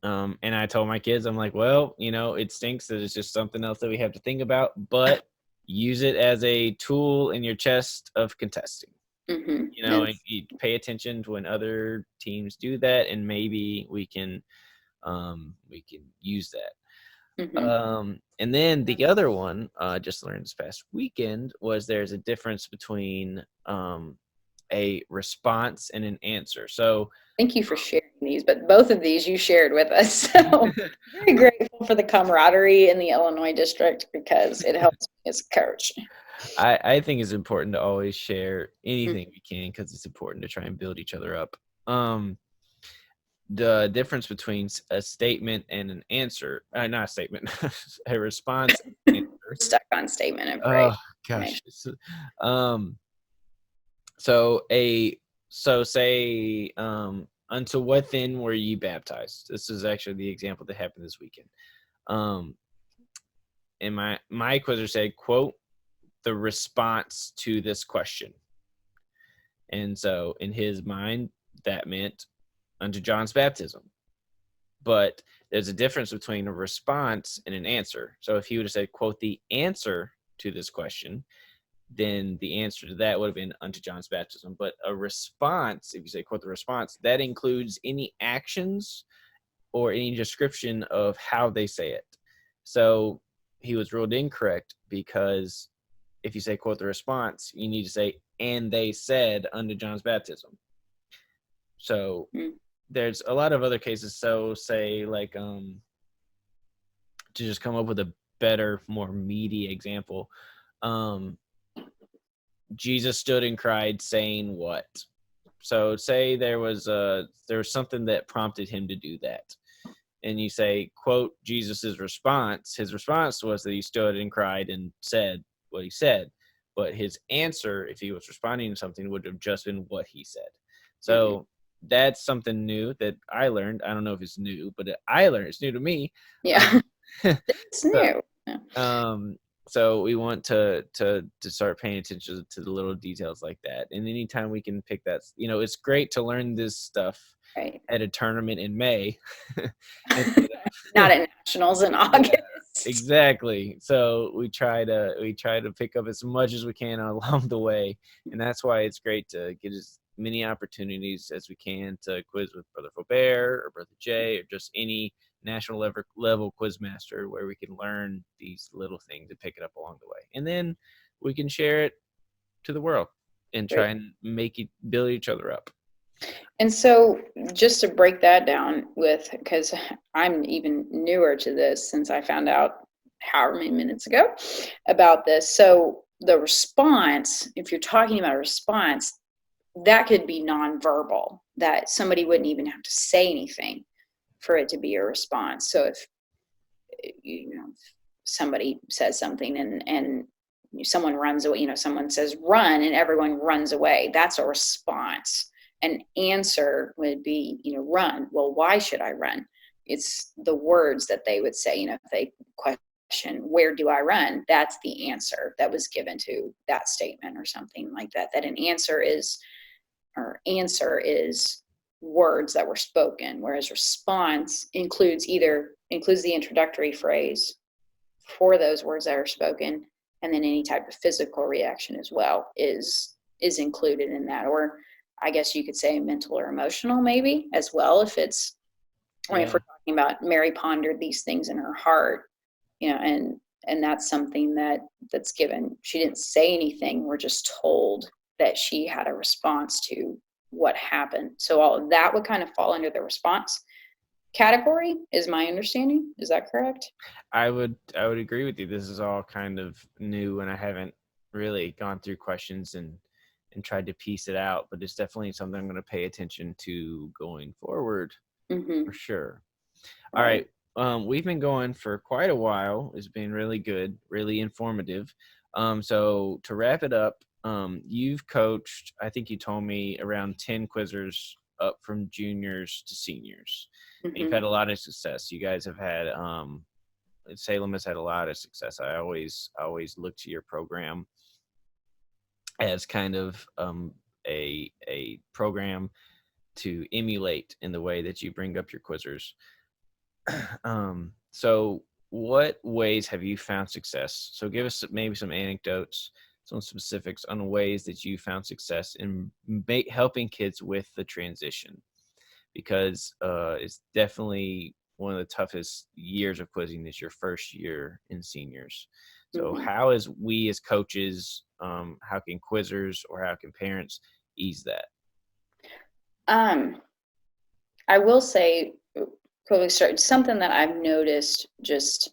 And I told my kids, I'm like, well, it stinks that it's just something else that we have to think about, but use it as a tool in your chest of contesting. And you pay attention to when other teams do that, and maybe we can use that. And then the other one I just learned this past weekend was there's a difference between a response and an answer. So thank you for sharing these, but both of these you shared with us. So very grateful for the camaraderie in the Illinois district because it helps me as a coach. I think it's important to always share anything we can because it's important to try and build each other up. The difference between a statement and an answer, not a statement, a response. Stuck on statement and phrase. Oh gosh. So say unto what then were ye baptized? This is actually the example that happened this weekend. And my quizzer said, quote the response to this question. And so in his mind, that meant unto John's baptism. But there's a difference between a response and an answer. So if he would have said, quote, the answer to this question, then the answer to that would have been unto John's baptism. But a response, if you say, quote, the response, that includes any actions or any description of how they say it. So he was ruled incorrect because if you say, quote, the response, you need to say, and they said unto John's baptism. So there's a lot of other cases. So say like to just come up with a better, more meaty example. Jesus stood and cried, saying what? So say there was something that prompted him to do that. And you say, quote, Jesus's response. His response was that he stood and cried and said what he said. But his answer, if he was responding to something, would have just been what he said. So that's something new that I learned. I don't know if it's new, but I learned it's new to me. Yeah, it's new. So we want to start paying attention to the little details like that. And anytime we can pick that, it's great to learn this stuff at a tournament in May. Not at nationals in August. Yeah, exactly. So we try to pick up as much as we can along the way. And that's why it's great to get as many opportunities as we can to quiz with Brother Faubert or Brother Jay or just any national level quiz master where we can learn these little things and pick it up along the way. And then we can share it to the world and try and build each other up. And so just to break that down because I'm even newer to this since I found out however many minutes ago about this. So the response, if you're talking about a response, that could be nonverbal, that somebody wouldn't even have to say anything for it to be a response. So if somebody says something and someone runs away, someone says run and everyone runs away, that's a response. An answer would be, run. Well, why should I run? It's the words that they would say, if they question, where do I run? That's the answer that was given to that statement or something like that. That an answer is words that were spoken, whereas response includes the introductory phrase for those words that are spoken, and then any type of physical reaction as well is included in that. Or I guess you could say mental or emotional maybe as well, if it's if we're talking about Mary pondered these things in her heart, and that's something that's given. She didn't say anything, we're just told that she had a response to what happened. So all of that would kind of fall under the response category, is my understanding. Is that correct? I would agree with you. This is all kind of new, and I haven't really gone through questions and tried to piece it out, but it's definitely something I'm going to pay attention to going forward for sure. All right. We've been going for quite a while. It's been really good, really informative. So to wrap it up, you've coached, I think you told me, around 10 quizzers up from juniors to seniors. And you've had a lot of success. You guys have had, Salem has had a lot of success. I always look to your program as kind of a program to emulate in the way that you bring up your quizzers. So what ways have you found success? So give us maybe some anecdotes, some specifics on ways that you found success in helping kids with the transition, because it's definitely one of the toughest years of quizzing is your first year in seniors. So how as we as coaches, how can quizzers or how can parents ease that? I will say, something that I've noticed just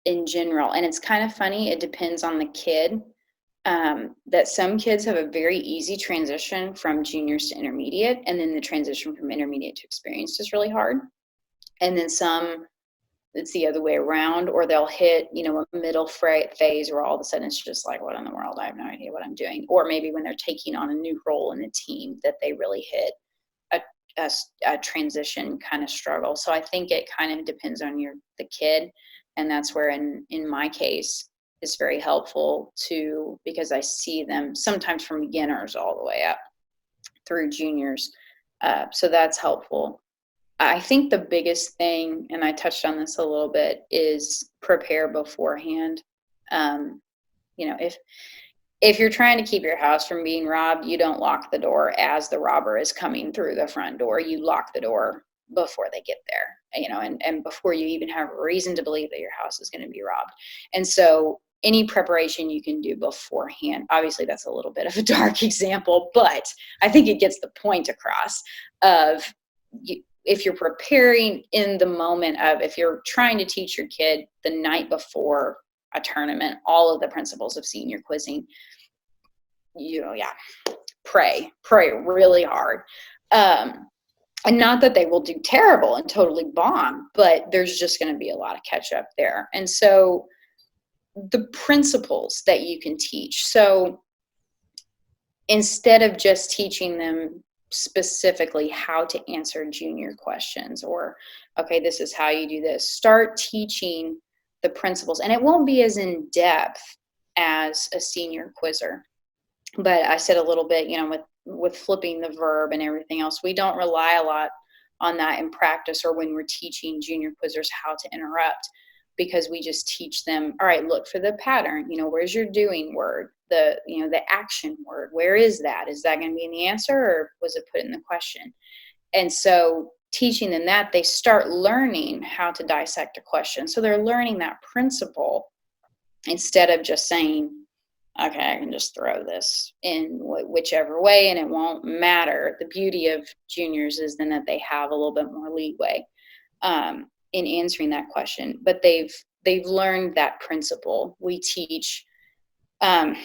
in general, and it's kind of funny, it depends on the kid, that some kids have a very easy transition from juniors to intermediate, and then the transition from intermediate to experienced is really hard. And then some, it's the other way around, or they'll hit, a middle phase where all of a sudden it's just like, what in the world? I have no idea what I'm doing. Or maybe when they're taking on a new role in a team that they really hit a transition kind of struggle. So I think it kind of depends on the kid. And that's where in my case, it's very helpful because I see them sometimes from beginners all the way up through juniors. So that's helpful. I think the biggest thing, and I touched on this a little bit, is prepare beforehand. If you're trying to keep your house from being robbed, you don't lock the door as the robber is coming through the front door. You lock the door before they get there, and before you even have a reason to believe that your house is going to be robbed. And so any preparation you can do beforehand, obviously that's a little bit of a dark example, but I think it gets the point across of if you're preparing in the moment of, if you're trying to teach your kid the night before a tournament all of the principles of senior quizzing, pray really hard. And not that they will do terrible and totally bomb, but there's just going to be a lot of catch up there. And so the principles that you can teach. So instead of just teaching them specifically how to answer junior questions, or, okay, this is how you do this, start teaching the principles. And it won't be as in depth as a senior quizzer. But I said a little bit, with flipping the verb and everything else, we don't rely a lot on that in practice or when we're teaching junior quizzers how to interrupt, because we just teach them, all right, look for the pattern, where's your doing word, the action word, where is that? Is that going to be in the answer, or was it put in the question? And so teaching them that, they start learning how to dissect a question. So they're learning that principle instead of just saying, okay, I can just throw this in whichever way and it won't matter. The beauty of juniors is then that they have a little bit more leeway in answering that question, but they've learned that principle. We teach um,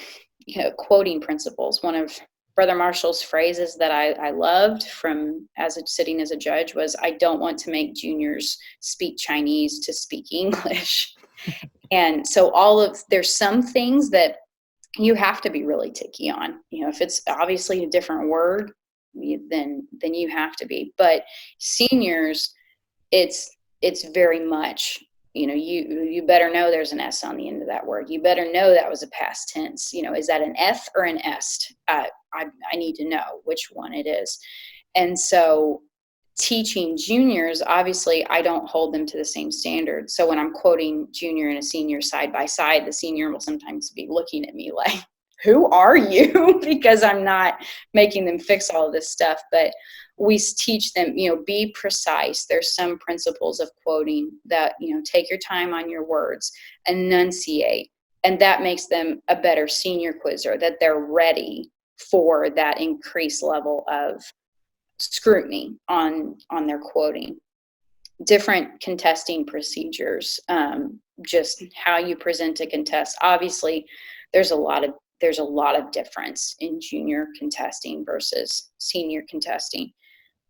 quoting principles. One of Brother Marshall's phrases that I loved from sitting as a judge was, "I don't want to make juniors speak Chinese to speak English." And so there's some things that you have to be really ticky on. If it's obviously a different word, then you have to be. But seniors, it's very much, you better know there's an S on the end of that word. You better know that was a past tense. Is that an F or an est? I need to know which one it is. And so teaching juniors, obviously I don't hold them to the same standard. So when I'm quoting junior and a senior side by side, the senior will sometimes be looking at me like, who are you? Because I'm not making them fix all of this stuff. But we teach them, be precise. There's some principles of quoting that, take your time on your words, enunciate, and that makes them a better senior quizzer, that they're ready for that increased level of scrutiny on their quoting. Different contesting procedures, just how you present a contest. Obviously, there's a lot of difference in junior contesting versus senior contesting.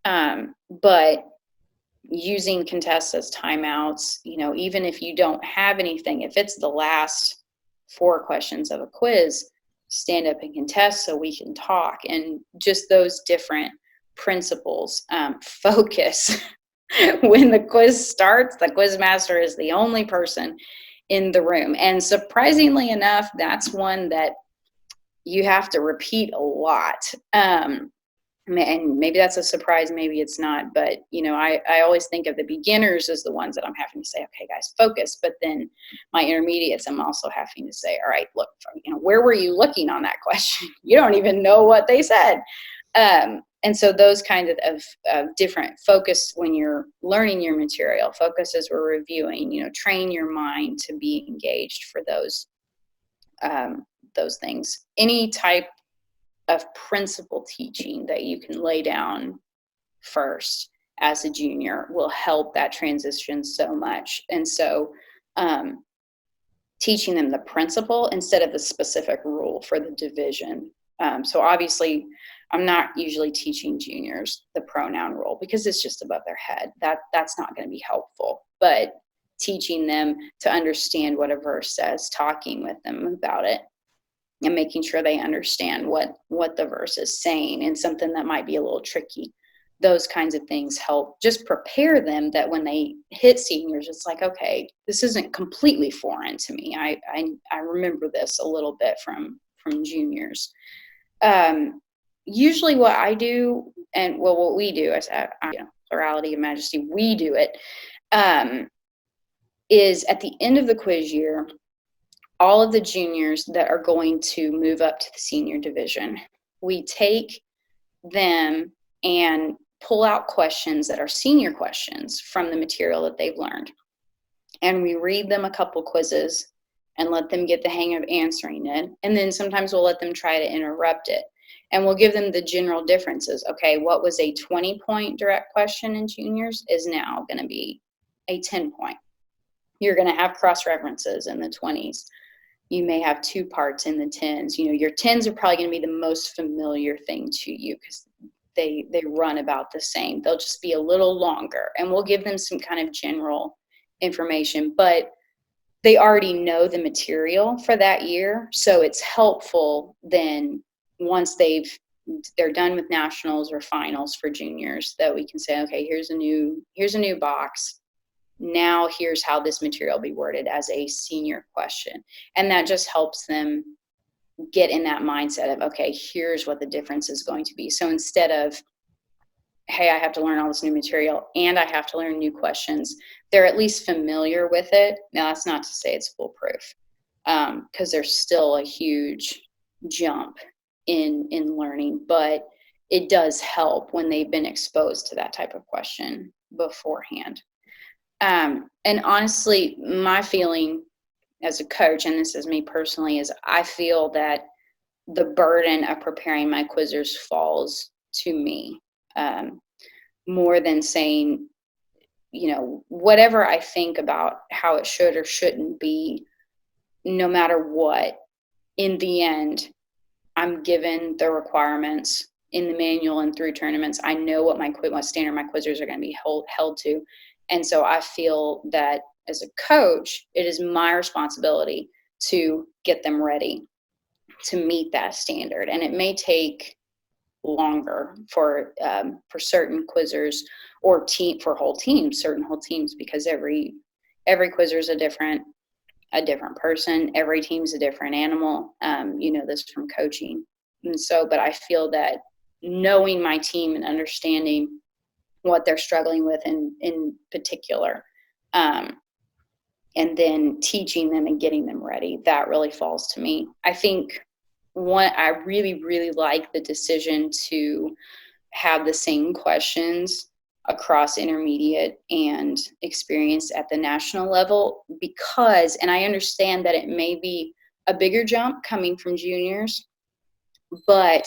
But using contests as timeouts, even if you don't have anything, if it's the last 4 questions of a quiz, stand up and contest so we can talk. And just those different principles. Focus. When the quiz starts, the quiz master is the only person in the room. And surprisingly enough, that's one that you have to repeat a lot. And maybe that's a surprise, maybe it's not. But, I always think of the beginners as the ones that I'm having to say, okay, guys, focus. But then my intermediates, I'm also having to say, all right, look, where were you looking on that question? You don't even know what they said. And so those kind of different focus when you're learning your material, focus as we're reviewing, train your mind to be engaged for those things. Any type of principle teaching that you can lay down first as a junior will help that transition so much. And so teaching them the principle instead of the specific rule for the division. So obviously, I'm not usually teaching juniors the pronoun rule because it's just above their head. That's not going to be helpful. But teaching them to understand what a verse says, talking with them about it, and making sure they understand what the verse is saying, and something that might be a little tricky. Those kinds of things help just prepare them that when they hit seniors, it's like, okay, this isn't completely foreign to me. I remember this a little bit from juniors. Usually what I do, and what we do as plurality of majesty, we do it, is at the end of the quiz year, all of the juniors that are going to move up to the senior division, we take them and pull out questions that are senior questions from the material that they've learned. And we read them a couple quizzes and let them get the hang of answering it. And then sometimes we'll let them try to interrupt it. And we'll give them the general differences. Okay, what was a 20-point direct question in juniors is now going to be a 10-point. You're going to have cross-references in the 20s. You may have 2 parts in the 10s. Your 10s are probably going to be the most familiar thing to you because they run about the same. They'll just be a little longer. And we'll give them some kind of general information. But they already know the material for that year. So it's helpful then once they're done with nationals or finals for juniors that we can say, okay, here's a new box. Now here's how this material will be worded as a senior question. And that just helps them get in that mindset of, okay, here's what the difference is going to be. So instead of, hey, I have to learn all this new material and I have to learn new questions, they're at least familiar with it. Now, that's not to say it's foolproof, because there's still a huge jump in learning, but it does help when they've been exposed to that type of question beforehand. And honestly, my feeling as a coach, and this is me personally, is I feel that the burden of preparing my quizzers falls to me, more than saying, whatever I think about how it should or shouldn't be, no matter what, in the end, I'm given the requirements in the manual and through tournaments. I know what standard my quizzers are going to be held to. And so I feel that as a coach, it is my responsibility to get them ready to meet that standard. And it may take longer for certain quizzers or for certain whole teams, because every quizzer is a different person. Every team's a different animal. You know this from coaching. And so, but I feel that knowing my team and understanding what they're struggling with in particular, and then teaching them and getting them ready, that really falls to me. I think I really, really like the decision to have the same questions across intermediate and experienced at the national level, because, and I understand that it may be a bigger jump coming from juniors, but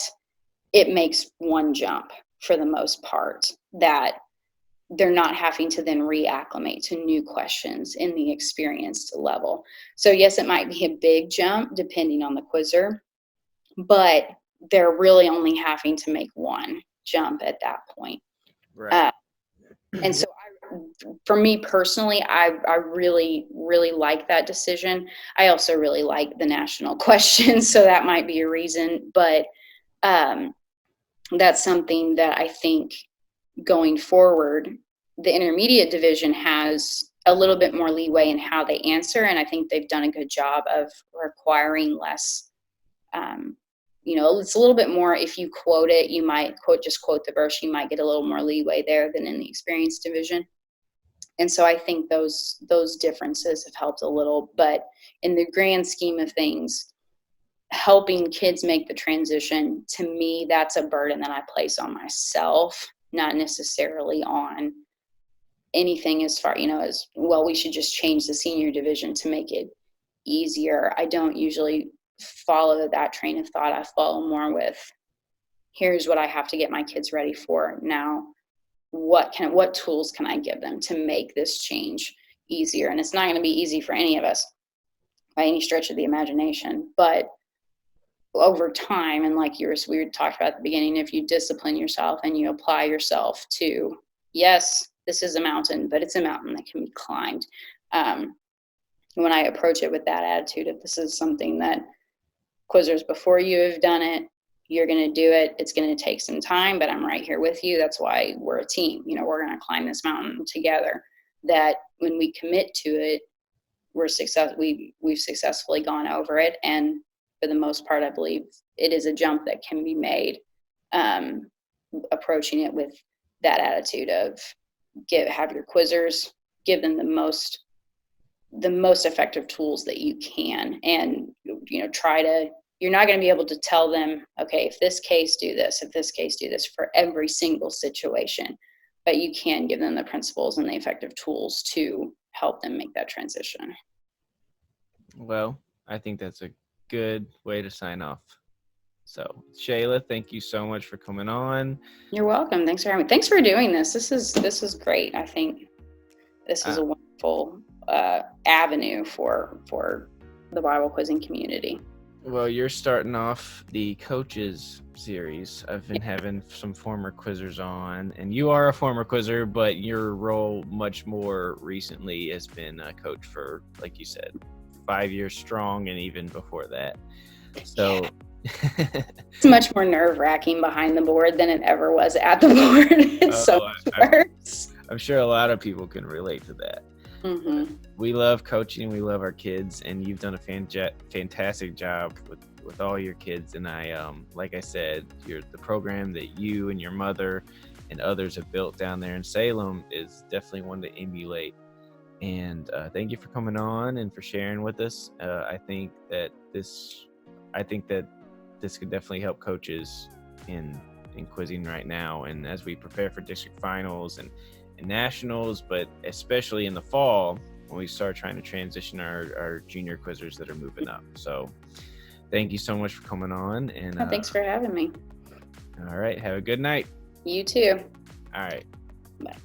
it makes one jump for the most part, that they're not having to then reacclimate to new questions in the experienced level. So yes, it might be a big jump depending on the quizzer, but they're really only having to make one jump at that point. Right. And so for me personally, I really, really like that decision. I also really like the national questions, so that might be a reason, but that's something that I think going forward, the intermediate division has a little bit more leeway in how they answer, and I think they've done a good job of requiring less. It's a little bit more, if you quote it, you might quote the verse, you might get a little more leeway there than in the experienced division. And so I think those differences have helped a little, but in the grand scheme of things, helping kids make the transition, to me, that's a burden that I place on myself, not necessarily on anything as far, as, well, we should just change the senior division to make it easier. I don't usually follow that train of thought. I follow more with, here's what I have to get my kids ready for now. What tools can I give them to make this change easier? And it's not going to be easy for any of us by any stretch of the imagination, but over time, and like we talked about at the beginning, if you discipline yourself and you apply yourself to, yes, this is a mountain, but it's a mountain that can be climbed. When I approach it with that attitude, if this is something that quizzers before you have done it, you're going to do it. It's going to take some time, but I'm right here with you. That's why we're a team. We're going to climb this mountain together. That when we commit to it, we've successfully gone over it. And for the most part, I believe it is a jump that can be made, approaching it with that attitude of have your quizzers, give them the most effective tools that you can, and you're not going to be able to tell them, okay, if this case do this, if this case do this, for every single situation, but you can give them the principles and the effective tools to help them make that transition. Well, I think that's a good way to sign off. So, Chaela, thank you so much for coming on. You're welcome. Thanks for having me. Thanks for doing this. This is great. I think this is a wonderful avenue for the Bible quizzing community. Well, you're starting off the coaches series. I've been having some former quizzers on, and you are a former quizzer, but your role much more recently has been a coach for, like you said, 5 years strong, and even before that. So it's much more nerve-wracking behind the board than it ever was at the board. It's so much worse. I'm sure a lot of people can relate to that. Mm-hmm. We love coaching. We love our kids, and you've done a fantastic job with all your kids. And I, like I said, the program that you and your mother and others have built down there in Salem is definitely one to emulate. And thank you for coming on and for sharing with us. I think that this could definitely help coaches in quizzing right now, and as we prepare for district finals and nationals, but especially in the fall, when we start trying to transition our junior quizzers that are moving up. So thank you so much for coming on. And Thanks for having me. All right. Have a good night. You too. All right. Bye.